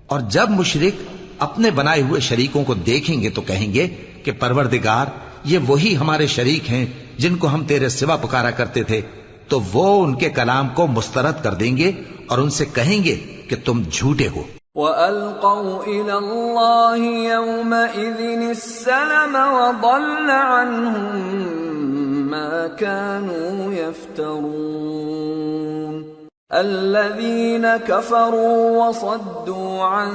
اور جب مشرک اپنے بنائے ہوئے شریکوں کو دیکھیں گے تو کہیں گے کہ پروردگار، یہ وہی ہمارے شریک ہیں جن کو ہم تیرے سوا پکارا کرتے تھے، تو وہ ان کے کلام کو مسترد کر دیں گے اور ان سے کہیں گے کہ تم جھوٹے ہو۔ وَأَلْقَوْا إِلَى اللَّهِ يَوْمَئِذٍ السَّلَمَ وَضَلَّ عَنْهُمْ مَا كَانُوا يَفْتَرُونَ الَّذِينَ كَفَرُوا وَصَدُّوا عَن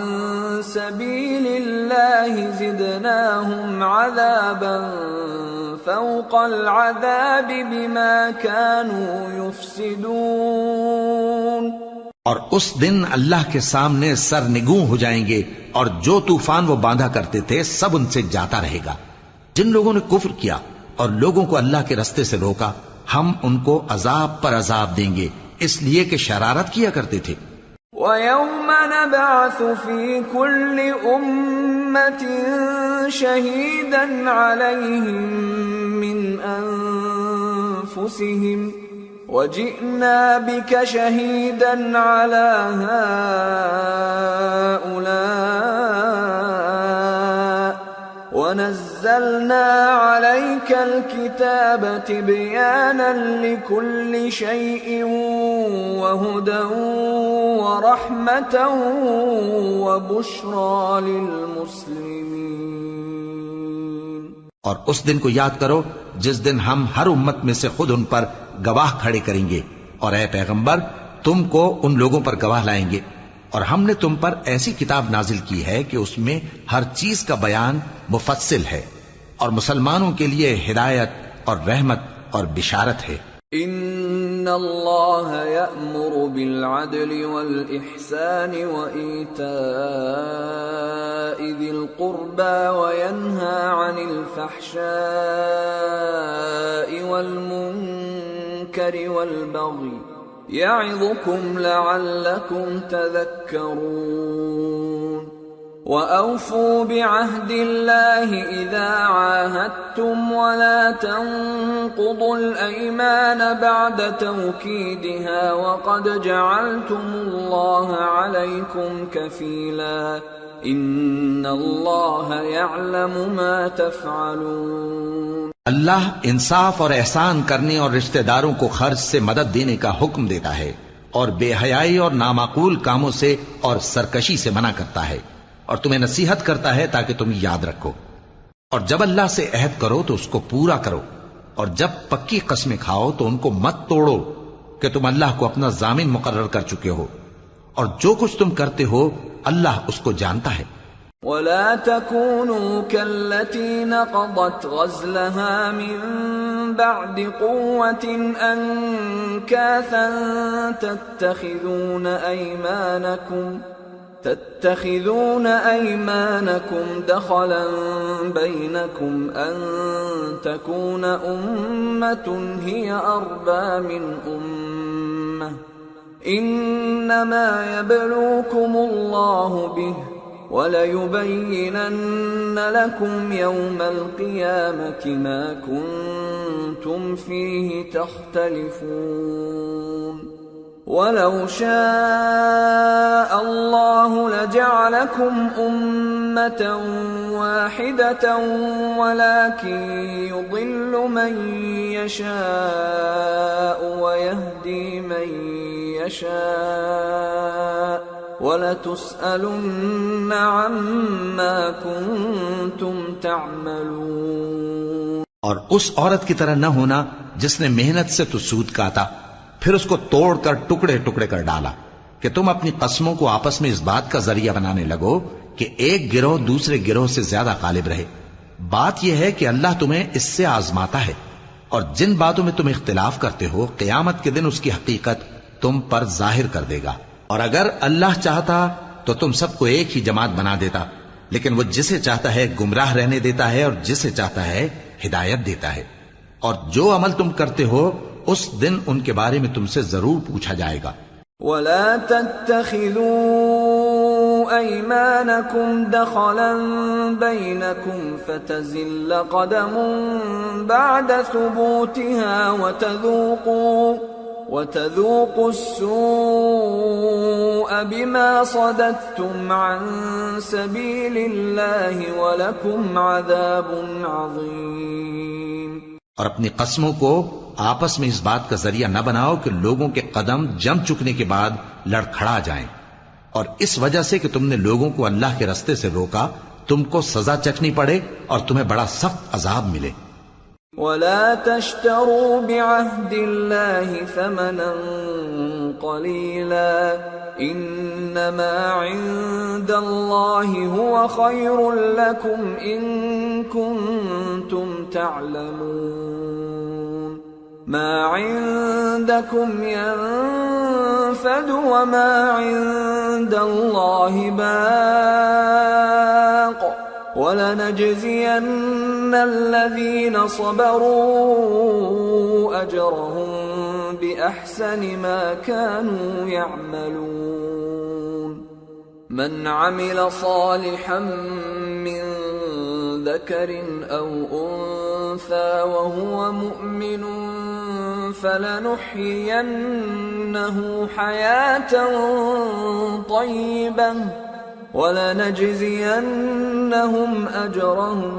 سَبِيلِ اللَّهِ زِدْنَاهُمْ عَذَابًا فَوْقَ الْعَذَابِ بِمَا كَانُوا يُفْسِدُونَ اور اس دن اللہ کے سامنے سرنگوں ہو جائیں گے، اور جو طوفان وہ باندھا کرتے تھے سب ان سے جاتا رہے گا۔ جن لوگوں نے کفر کیا اور لوگوں کو اللہ کے رستے سے روکا، ہم ان کو عذاب پر عذاب دیں گے، اس لیے کہ شرارت کیا کرتے تھے۔ وَيَوْمَ نَبْعَثُ فِي كُلِّ أُمَّةٍ شَهِيدًا عَلَيْهِمْ مِنْ أَنفُسِهِمْ وَجِئْنَا بِكَ شَهِيدًا عَلَى هَؤُلَاءِ وَنَزَّلْنَا عَلَيْكَ الْكِتَابَ تِبْيَانًا لِكُلِّ شَيْءٍ وَهُدًى وَرَحْمَةً وَبُشْرَى لِلْمُسْلِمِينَ۔ اور اس دن کو یاد کرو جس دن ہم ہر امت میں سے خود ان پر گواہ کھڑے کریں گے، اور اے پیغمبر تم کو ان لوگوں پر گواہ لائیں گے، اور ہم نے تم پر ایسی کتاب نازل کی ہے کہ اس میں ہر چیز کا بیان مفصل ہے، اور مسلمانوں کے لیے ہدایت اور رحمت اور بشارت ہے۔ ان اللہ یأمر بالعدل والإحسان وإیتاء ذی القربى وینہى عن الفحشاء والمنکر والبغی یعظکم لعلکم تذکرون وَأَوْفُوا بِعَهْدِ اللَّهِ إِذَا عَاهَدتُّمْ وَلَا تَنقُضُوا الْأَيْمَانَ بَعْدَ تَوْكِيدِهَا وَقَدْ جَعَلْتُمُ اللَّهَ عَلَيْكُمْ كَفِيلًا إِنَّ اللَّهَ يَعْلَمُ مَا تَفْعَلُونَ۔ اللہ انصاف اور احسان کرنے اور رشتہ داروں کو خرچ سے مدد دینے کا حکم دیتا ہے، اور بے حیائی اور نامعقول کاموں سے اور سرکشی سے منع کرتا ہے، اور تمہیں نصیحت کرتا ہے تاکہ تم یاد رکھو۔ اور جب اللہ سے عہد کرو تو اس کو پورا کرو، اور جب پکی قسمیں کھاؤ تو ان کو مت توڑو کہ تم اللہ کو اپنا ضامن مقرر کر چکے ہو، اور جو کچھ تم کرتے ہو اللہ اس کو جانتا ہے۔ وَلَا تَكُونُوا كَالَّتِي نَقَضَتْ غَزْلَهَا مِن بَعْدِ قُوَّةٍ أَنكَاثًا تَتَّخِذُونَ أَيْمَانَكُمْ دَخَلًا بَيْنَكُمْ أَن تَكُونَ أُمَّةٌ هِيَ أَرْبَى مِنْ أُمَّةٍ إِنَّمَا يَبْلُوكُمُ اللَّهُ بِهِ وَلَيُبَيِّنَنَّ لَكُمْ يَوْمَ الْقِيَامَةِ مَا كُنتُمْ فِيهِ تَخْتَلِفُونَ وَلَوْ شَاءَ اللَّهُ لَجَعَلَكُمْ أُمَّةً وَاحِدَةً وَلَكِنْ يُضِلُّ مَنْ يَشَاءُ وَيَهْدِي مَنْ يَشَاءُ وَلَتُسْأَلُنَّ عَمَّا كُنْتُمْ تَعْمَلُونَ۔ اور اس عورت کی طرح نہ ہونا جس نے محنت سے تو سود کاتا، پھر اس کو توڑ کر ٹکڑے ٹکڑے کر ڈالا، کہ تم اپنی قسموں کو آپس میں اس بات کا ذریعہ بنانے لگو کہ ایک گروہ دوسرے گروہ سے زیادہ غالب رہے۔ بات یہ ہے کہ اللہ تمہیں اس سے آزماتا ہے، اور جن باتوں میں تم اختلاف کرتے ہو قیامت کے دن اس کی حقیقت تم پر ظاہر کر دے گا۔ اور اگر اللہ چاہتا تو تم سب کو ایک ہی جماعت بنا دیتا، لیکن وہ جسے چاہتا ہے گمراہ رہنے دیتا ہے اور جسے چاہتا ہے ہدایت دیتا ہے۔ اور جو عمل تم کرتے ہو اس دن ان کے بارے میں تم سے ضرور پوچھا جائے گا۔ وَلَا تَتَّخِذُوا أَيْمَانَكُمْ دَخَلًا بَيْنَكُمْ فَتَزِلَّ قَدَمٌ بَعْدَ ثُبُوتِهَا وَتَذُوقُوا السُّوءَ بِمَا صَدَدتُّمْ عَن سَبِيلِ اللَّهِ وَلَكُمْ عَذَابٌ عَظِيمٌ۔ اور اپنی قسموں کو آپس میں اس بات کا ذریعہ نہ بناؤ کہ لوگوں کے قدم جم چکنے کے بعد لڑکھڑا جائیں، اور اس وجہ سے کہ تم نے لوگوں کو اللہ کے رستے سے روکا تم کو سزا چکھنی پڑے اور تمہیں بڑا سخت عذاب ملے۔ وَلَا تَشْتَرُوا بِعَهْدِ اللَّهِ ثَمَنًا قَلِيلًا إِنَّمَا عِندَ اللَّهِ هُوَ خَيْرٌ لَكُمْ إِن كُنتُمْ تَعْلَمُونَ مَا عِندَكُمْ يَنفَدُ وَمَا عِندَ اللَّهِ بَاقٍ وَلَنَجْزِيَنَّ الَّذِينَ صَبَرُوا أَجْرَهُم بِأَحْسَنِ مَا كَانُوا يَعْمَلُونَ مَنْ عَمِلَ صَالِحًا مِّن ذَكَرٍ أَوْ أُنثَىٰ وَهُوَ مُؤْمِنٌ فَلَنُحْيِيَنَّهُ حَيَاةً طَيِّبَةً وَلَنَجْزِيَنَّهُمْ أَجْرَهُم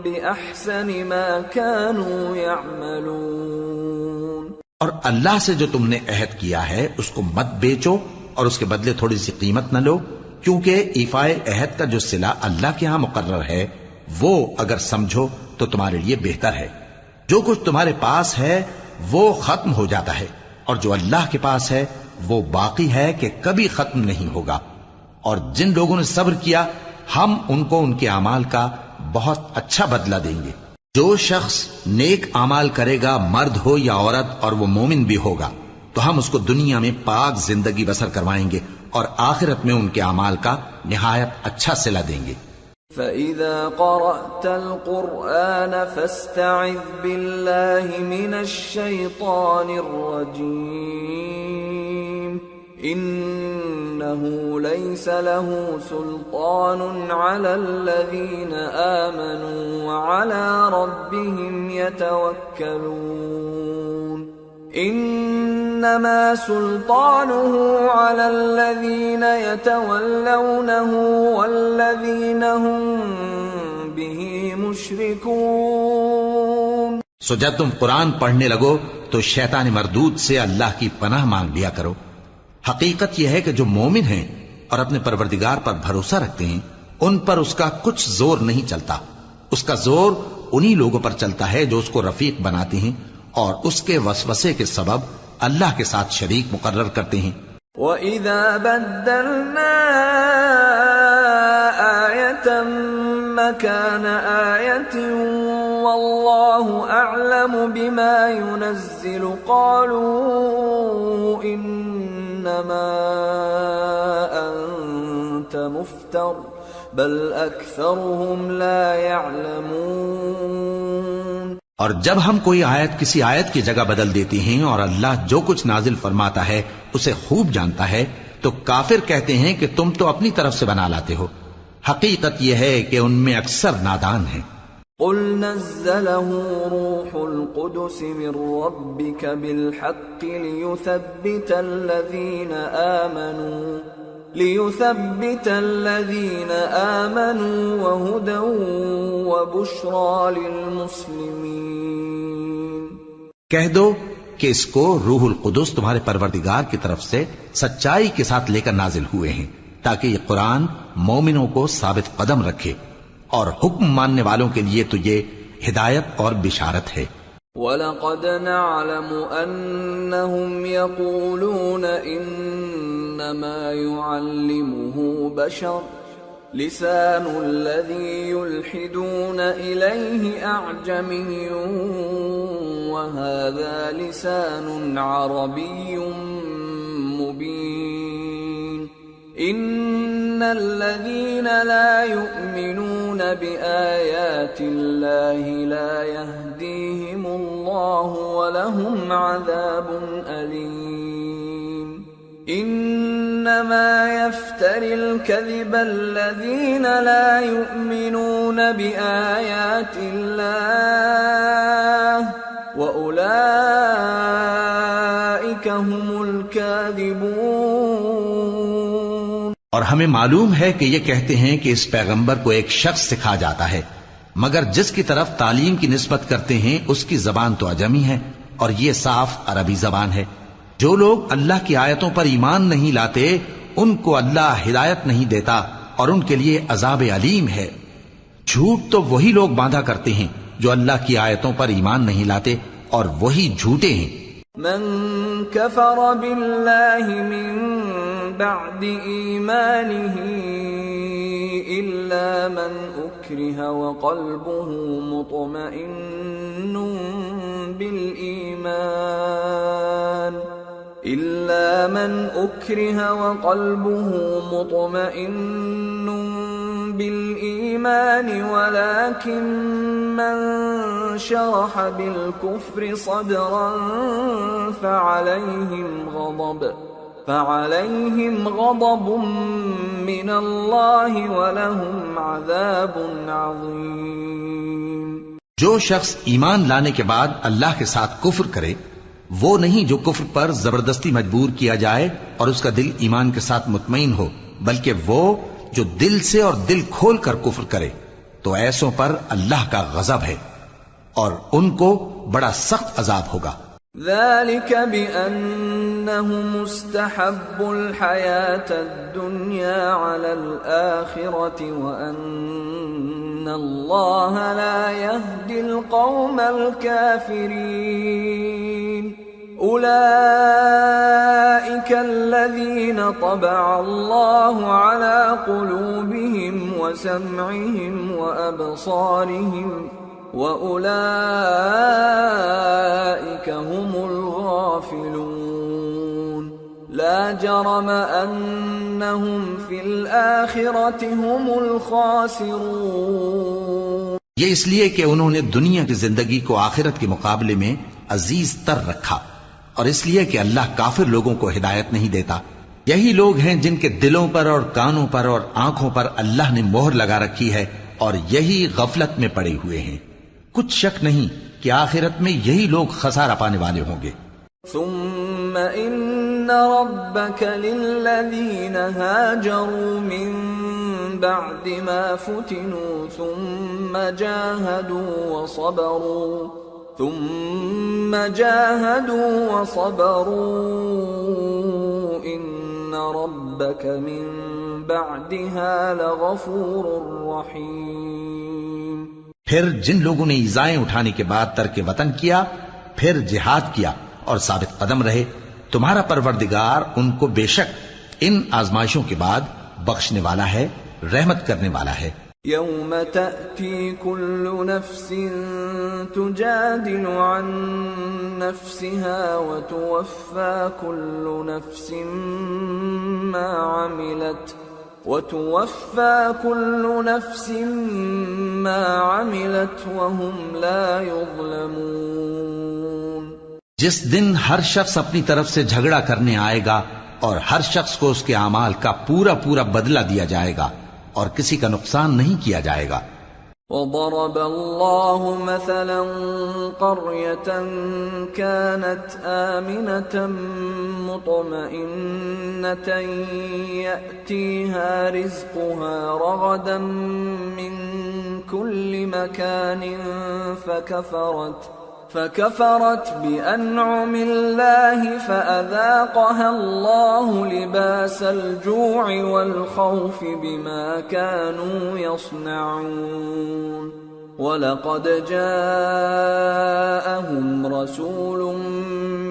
بِأَحْسَنِ مَا كَانُوا يَعْمَلُونَ۔ اور اللہ سے جو تم نے عہد کیا ہے اس کو مت بیچو اور اس کے بدلے تھوڑی سی قیمت نہ لو، کیونکہ ایفائے عہد کا جو صلہ اللہ کے ہاں مقرر ہے وہ اگر سمجھو تو تمہارے لیے بہتر ہے۔ جو کچھ تمہارے پاس ہے وہ ختم ہو جاتا ہے اور جو اللہ کے پاس ہے وہ باقی ہے کہ کبھی ختم نہیں ہوگا۔ اور جن لوگوں نے صبر کیا ہم ان کو ان کے اعمال کا بہت اچھا بدلہ دیں گے۔ جو شخص نیک اعمال کرے گا مرد ہو یا عورت اور وہ مومن بھی ہوگا تو ہم اس کو دنیا میں پاک زندگی بسر کروائیں گے اور آخرت میں ان کے اعمال کا نہایت اچھا صلہ دیں گے۔ فَإِذَا قَرَأْتَ الْقُرْآنَ فَاسْتَعِذْ بِاللَّهِ مِنَ الشَّيْطَانِ الرَّجِيمِ إِنَّهُ لَيْسَ لَهُ سُلْطَانٌ عَلَى الَّذِينَ آمَنُوا وَعَلَى رَبِّهِمْ يَتَوَكَّلُونَ إِنَّمَا سُلْطَانُهُ عَلَى الَّذِينَ يَتَوَلَّوْنَهُ وَالَّذِينَ هُمْ بِهِ مُشْرِكُونَ۔ سو جب تم قرآن پڑھنے لگو تو شیطان مردود سے اللہ کی پناہ مانگ لیا کرو۔ حقیقت یہ ہے کہ جو مومن ہیں اور اپنے پروردگار پر بھروسہ رکھتے ہیں ان پر اس کا کچھ زور نہیں چلتا، اس کا زور انہی لوگوں پر چلتا ہے جو اس کو رفیق بناتے ہیں اور اس کے وسوسے کے سبب اللہ کے ساتھ شریک مقرر کرتے ہیں۔ وَإِذَا بَدَّلْنَا آيَةً مَكَانَ آيَةٍ وَاللَّهُ أَعْلَمُ بِمَا يُنَزِّلُ قَالُوا إِنَّمَا أَنتَ مُفْتَرٍ بَلْ أَكْثَرُهُمْ لَا يَعْلَمُونَ۔ اور جب ہم کوئی آیت کسی آیت کی جگہ بدل دیتے ہیں اور اللہ جو کچھ نازل فرماتا ہے اسے خوب جانتا ہے تو کافر کہتے ہیں کہ تم تو اپنی طرف سے بنا لاتے ہو، حقیقت یہ ہے کہ ان میں اکثر نادان ہیں۔ قُلْ نَزَّلَهُ رُوحُ الْقُدُسِ مِنْ رَبِّكَ بِالْحَقِّ لِيُثَبِّتَ الَّذِينَ آمَنُوا وَهُدًى وَبُشْرَى لِلْمُسْلِمِينَ۔ کہہ دو کہ اس کو روح القدس تمہارے پروردگار کی طرف سے سچائی کے ساتھ لے کر نازل ہوئے ہیں تاکہ یہ قرآن مومنوں کو ثابت قدم رکھے، اور حکم ماننے والوں کے لیے تو یہ ہدایت اور بشارت ہے۔ وَلَقَدْ نَعْلَمُ أَنَّهُمْ يَقُولُونَ إِنَّمَا يُعَلِّمُهُ بَشَرٌ لِسَانُ الَّذِي يُلْحِدُونَ إِلَيْهِ أَعْجَمِيٌّ وَهَذَا لِسَانٌ عَرَبِيٌّ مُبِينٌ إِنَّ الَّذِينَ لَا يُؤْمِنُونَ بِآيَاتِ اللَّهِ لَا يَهْدِيهِمُ اللَّهُ وَلَهُمْ عَذَابٌ أَلِيمٌ إِنَّمَا يَفْتَرِي الْكَذِبَ الَّذِينَ لَا يُؤْمِنُونَ بِآيَاتِ اللَّهِ وَأُولَئِكَ هُمُ الْكَاذِبُونَ۔ اور ہمیں معلوم ہے کہ یہ کہتے ہیں کہ اس پیغمبر کو ایک شخص سکھا جاتا ہے، مگر جس کی طرف تعلیم کی نسبت کرتے ہیں اس کی زبان تو عجمی ہے اور یہ صاف عربی زبان ہے۔ جو لوگ اللہ کی آیتوں پر ایمان نہیں لاتے ان کو اللہ ہدایت نہیں دیتا اور ان کے لیے عذاب علیم ہے۔ جھوٹ تو وہی لوگ باندھا کرتے ہیں جو اللہ کی آیتوں پر ایمان نہیں لاتے اور وہی جھوٹے ہیں۔ من كفر بالله من بعد إيمانه إلا من أكره وقلبه مطمئن بالإيمان ولكن من شرح بالكفر صدرا فعليهم غضب من الله ولهم عذاب عظيم۔ جو شخص ایمان لانے کے بعد اللہ کے ساتھ کفر کرے وہ نہیں جو کفر پر زبردستی مجبور کیا جائے اور اس کا دل ایمان کے ساتھ مطمئن ہو، بلکہ وہ جو دل سے اور دل کھول کر کفر کرے، تو ایسوں پر اللہ کا غضب ہے اور ان کو بڑا سخت عذاب ہوگا۔ ذلك بأنهم استحبوا الحياة الدنيا على الآخرة وأن الله لا يهدي القوم الكافرين أولئك الذين طبع الله على قلوبهم وسمعهم وأبصارهم وَأُولَئِكَ هُمُ الْغَافِلُونَ لَا جَرَمَ أَنَّهُمْ فِي الْآخِرَةِ هُمُ الْخَاسِرُونَ۔ یہ اس لیے کہ انہوں نے دنیا کی زندگی کو آخرت کے مقابلے میں عزیز تر رکھا، اور اس لیے کہ اللہ کافر لوگوں کو ہدایت نہیں دیتا۔ یہی لوگ ہیں جن کے دلوں پر اور کانوں پر اور آنکھوں پر اللہ نے مہر لگا رکھی ہے، اور یہی غفلت میں پڑے ہوئے ہیں۔ کچھ شک نہیں کہ آخرت میں یہی لوگ خسارہ پانے والے ہوں گے۔ ثم ان ربك للذين هاجروا من بعد ما فتنوا ثم جاهدوا وصبروا ان ربك من بعدها لغفور رحيم۔ پھر جن لوگوں نے ایذائیں اٹھانے کے بعد ترک وطن کیا، پھر جہاد کیا اور ثابت قدم رہے، تمہارا پروردگار ان کو بے شک ان آزمائشوں کے بعد بخشنے والا ہے، رحمت کرنے والا ہے۔ یوم تأتی کل نفس تجادل عن نفسها وتوفى كل نفس ما عملت وهم لا يظلمون۔ جس دن ہر شخص اپنی طرف سے جھگڑا کرنے آئے گا اور ہر شخص کو اس کے اعمال کا پورا پورا بدلہ دیا جائے گا اور کسی کا نقصان نہیں کیا جائے گا۔ وضرب الله مثلا قرية كانت آمنة مطمئنة يأتيها رزقها رغدا من كل مكان فكفرت بأنعم الله فأذاقها الله لباس الجوع والخوف بما كانوا يصنعون ولقد جاءهم رسول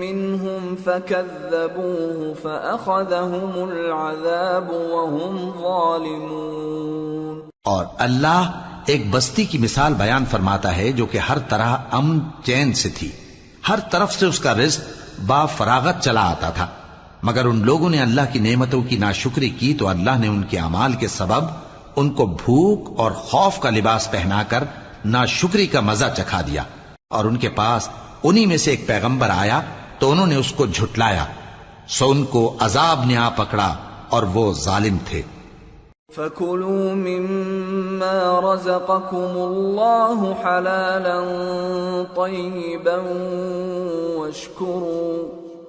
منهم فكذبوه فأخذهم العذاب وهم ظالمون۔ اور اللہ ایک بستی کی مثال بیان فرماتا ہے جو کہ ہر طرح امن چین سے تھی، ہر طرف سے اس کا رزق با فراغت چلا آتا تھا، مگر ان لوگوں نے اللہ کی نعمتوں کی ناشکری کی تو اللہ نے ان کے اعمال کے سبب ان کو بھوک اور خوف کا لباس پہنا کر ناشکری کا مزہ چکھا دیا، اور ان کے پاس انہی میں سے ایک پیغمبر آیا تو انہوں نے اس کو جھٹلایا، سو ان کو عذاب نے آ پکڑا اور وہ ظالم تھے۔ فَكُلُوا مِمَّا رَزَقَكُمُ اللَّهُ حَلَالًا طَيِّبًا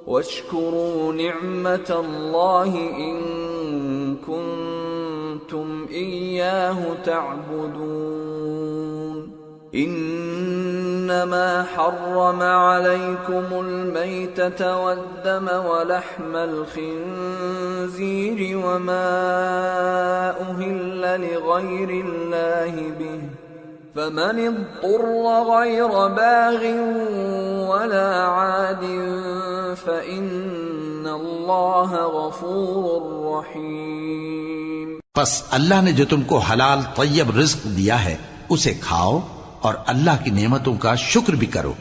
وَاشْكُرُوا نِعْمَةَ اللَّهِ إِن كُنتُمْ إِيَّاهُ تَعْبُدُونَ۔ إِنَّ إنما حرم عليكم الميتة والدم ولحم الخنزير وما أهل لغير الله به فمن اضطر غير باغ ولا عاد فإن الله غفور رحيم۔ پس اللہ نے جو تم کو حلال طیب رزق دیا ہے اسے کھاؤ اور اللہ کی نعمتوں کا شکر بھی کرو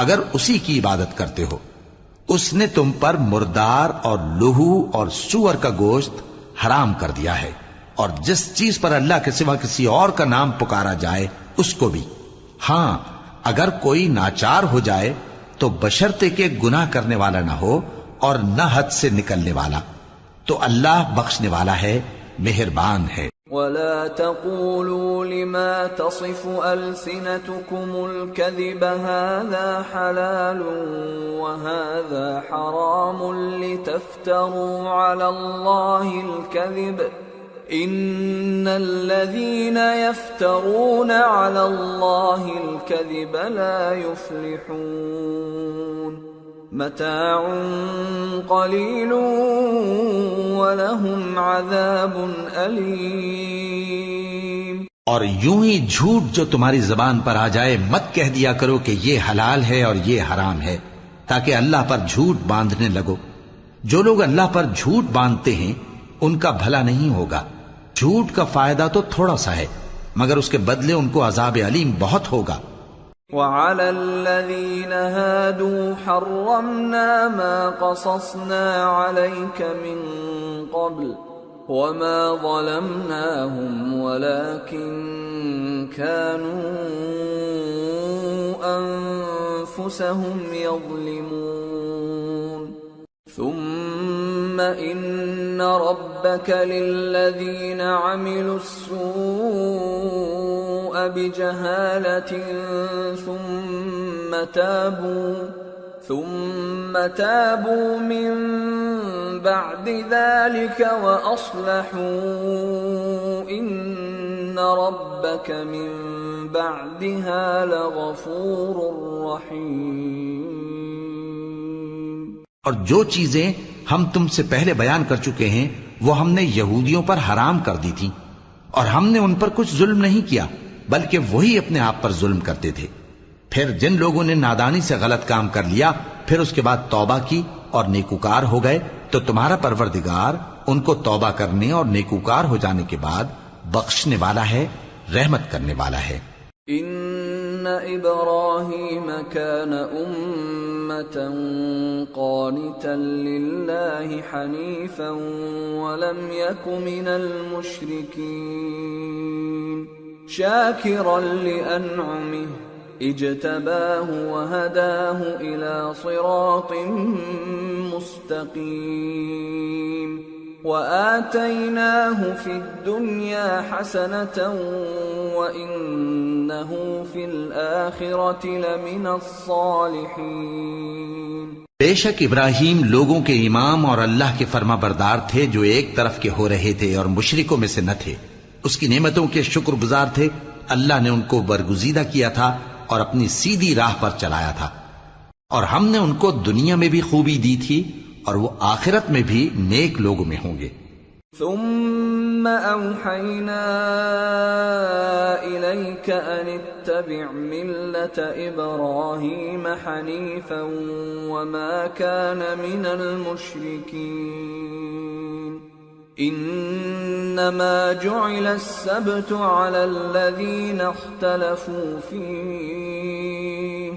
اگر اسی کی عبادت کرتے ہو۔ اس نے تم پر مردار اور لہو اور سور کا گوشت حرام کر دیا ہے، اور جس چیز پر اللہ کے سوا کسی اور کا نام پکارا جائے اس کو بھی۔ ہاں اگر کوئی ناچار ہو جائے تو بشرطے کے گناہ کرنے والا نہ ہو اور نہ حد سے نکلنے والا، تو اللہ بخشنے والا ہے، مہربان ہے۔ ولا تقولوا لما تصف ألسنتكم الكذب هذا حلال وهذا حرام لتفتروا على الله الكذب إن الذين يفترون على الله الكذب لا يفلحون متاع قلیل ولہم عذاب علیم۔ اور یوں ہی جھوٹ جو تمہاری زبان پر آ جائے مت کہہ دیا کرو کہ یہ حلال ہے اور یہ حرام ہے، تاکہ اللہ پر جھوٹ باندھنے لگو۔ جو لوگ اللہ پر جھوٹ باندھتے ہیں ان کا بھلا نہیں ہوگا۔ جھوٹ کا فائدہ تو تھوڑا سا ہے، مگر اس کے بدلے ان کو عذاب علیم بہت ہوگا۔ وعلى الذين هادوا حرمنا ما قصصنا عليك من قبل وما ظلمناهم ولكن كانوا أنفسهم يظلمون ثم إن ربك للذين عملوا السوء بجهالة ثم تابوا من بعد ذلك وأصلحوا إن ربك من بعدها لغفور رحيم۔ اور جو چیزیں ہم تم سے پہلے بیان کر چکے ہیں وہ ہم نے یہودیوں پر حرام کر دی تھی، اور ہم نے ان پر کچھ ظلم نہیں کیا بلکہ وہی اپنے آپ پر ظلم کرتے تھے۔ پھر جن لوگوں نے نادانی سے غلط کام کر لیا پھر اس کے بعد توبہ کی اور نیکوکار ہو گئے تو تمہارا پروردگار ان کو توبہ کرنے اور نیکوکار ہو جانے کے بعد بخشنے والا ہے، رحمت کرنے والا ہے۔ ان ابراہیم کان امة قانتا للہ حنیفا ولم یک من المشرکین شاکرا لانعمہ اجتباه وهداه إلى صراط مستقيم وآتيناه في الدنيا حسنة وإنه في الآخرة لمن الصالحين۔ بے شک ابراہیم لوگوں کے امام اور اللہ کے فرما بردار تھے جو ایک طرف کے ہو رہے تھے اور مشرکوں میں سے نہ تھے، اس کی نعمتوں کے شکر گزار تھے۔ اللہ نے ان کو برگزیدہ کیا تھا اور اپنی سیدھی راہ پر چلایا تھا، اور ہم نے ان کو دنیا میں بھی خوبی دی تھی اور وہ آخرت میں بھی نیک لوگوں میں ہوں گے۔ ثم اوحینا الیک ان اتبع ملة ابراہیم حنیفا وما کان من المشرکین انما جعل السبت على الذين اختلفوا فيه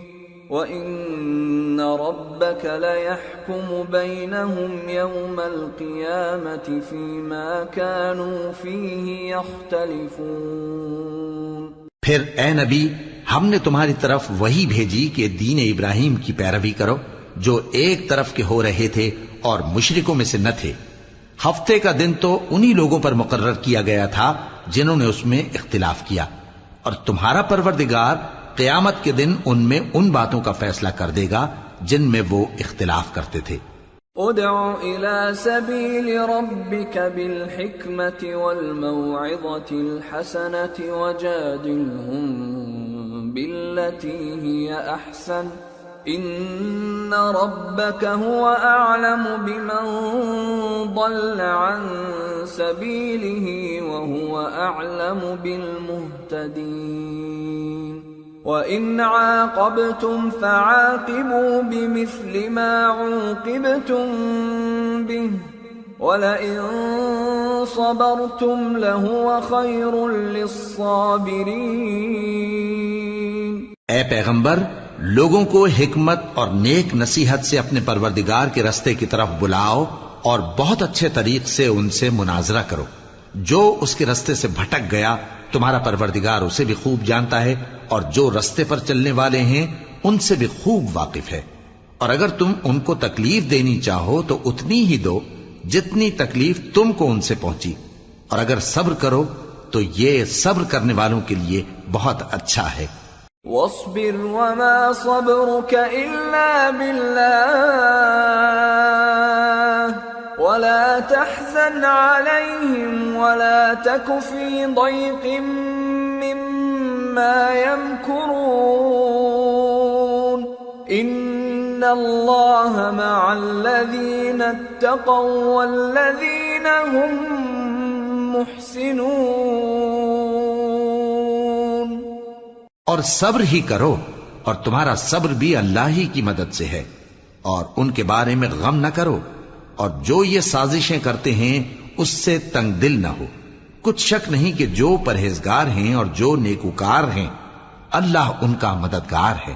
وان ربك ليحكم بينهم يوم القيامة فيما كانوا فيه يختلفون۔ پھر اے نبی ہم نے تمہاری طرف وہی بھیجی کہ دین ابراہیم کی پیروی کرو جو ایک طرف کے ہو رہے تھے اور مشرکوں میں سے نہ تھے۔ ہفتے کا دن تو انہی لوگوں پر مقرر کیا گیا تھا جنہوں نے اس میں اختلاف کیا، اور تمہارا پروردگار قیامت کے دن ان میں ان باتوں کا فیصلہ کر دے گا جن میں وہ اختلاف کرتے تھے۔ ادع الى سبیل ربک بالحکمت والموعظة الحسنة وجادلهم بالتي هي أحسن إن ربك هو أعلم بمن ضل عن سبيله وهو أعلم بالمهتدين وإن عاقبتم فعاقبوا بمثل ما عوقبتم به وَلَئِن صَبَرْتُمْ لَهُوَ خَيْرٌ لِّلصَّابِرِينَ۔ اے پیغمبر، لوگوں کو حکمت اور نیک نصیحت سے اپنے پروردگار کے رستے کی طرف بلاؤ اور بہت اچھے طریق سے ان سے مناظرہ کرو۔ جو اس کے رستے سے بھٹک گیا تمہارا پروردگار اسے بھی خوب جانتا ہے، اور جو رستے پر چلنے والے ہیں ان سے بھی خوب واقف ہے۔ اور اگر تم ان کو تکلیف دینی چاہو تو اتنی ہی دو جتنی تکلیف تم کو ان سے پہنچی، اور اگر صبر کرو تو یہ صبر کرنے والوں کے لیے بہت اچھا ہے۔ وَاصْبِرْ وَمَا صَبْرُكَ إِلَّا بِاللَّهِ وَلَا تَحْزَنْ عَلَيْهِمْ وَلَا تَكُ فِي ضَيْقٍ مِّمَّا يَمْكُرُونَ إِنَّ اللَّهَ مَعَ الَّذِينَ اتَّقَوْا وَالَّذِينَ هُمْ مُحْسِنُونَ۔ اور صبر ہی کرو، اور تمہارا صبر بھی اللہ ہی کی مدد سے ہے، اور ان کے بارے میں غم نہ کرو، اور جو یہ سازشیں کرتے ہیں اس سے تنگ دل نہ ہو۔ کچھ شک نہیں کہ جو پرہیزگار ہیں اور جو نیکوکار ہیں اللہ ان کا مددگار ہے۔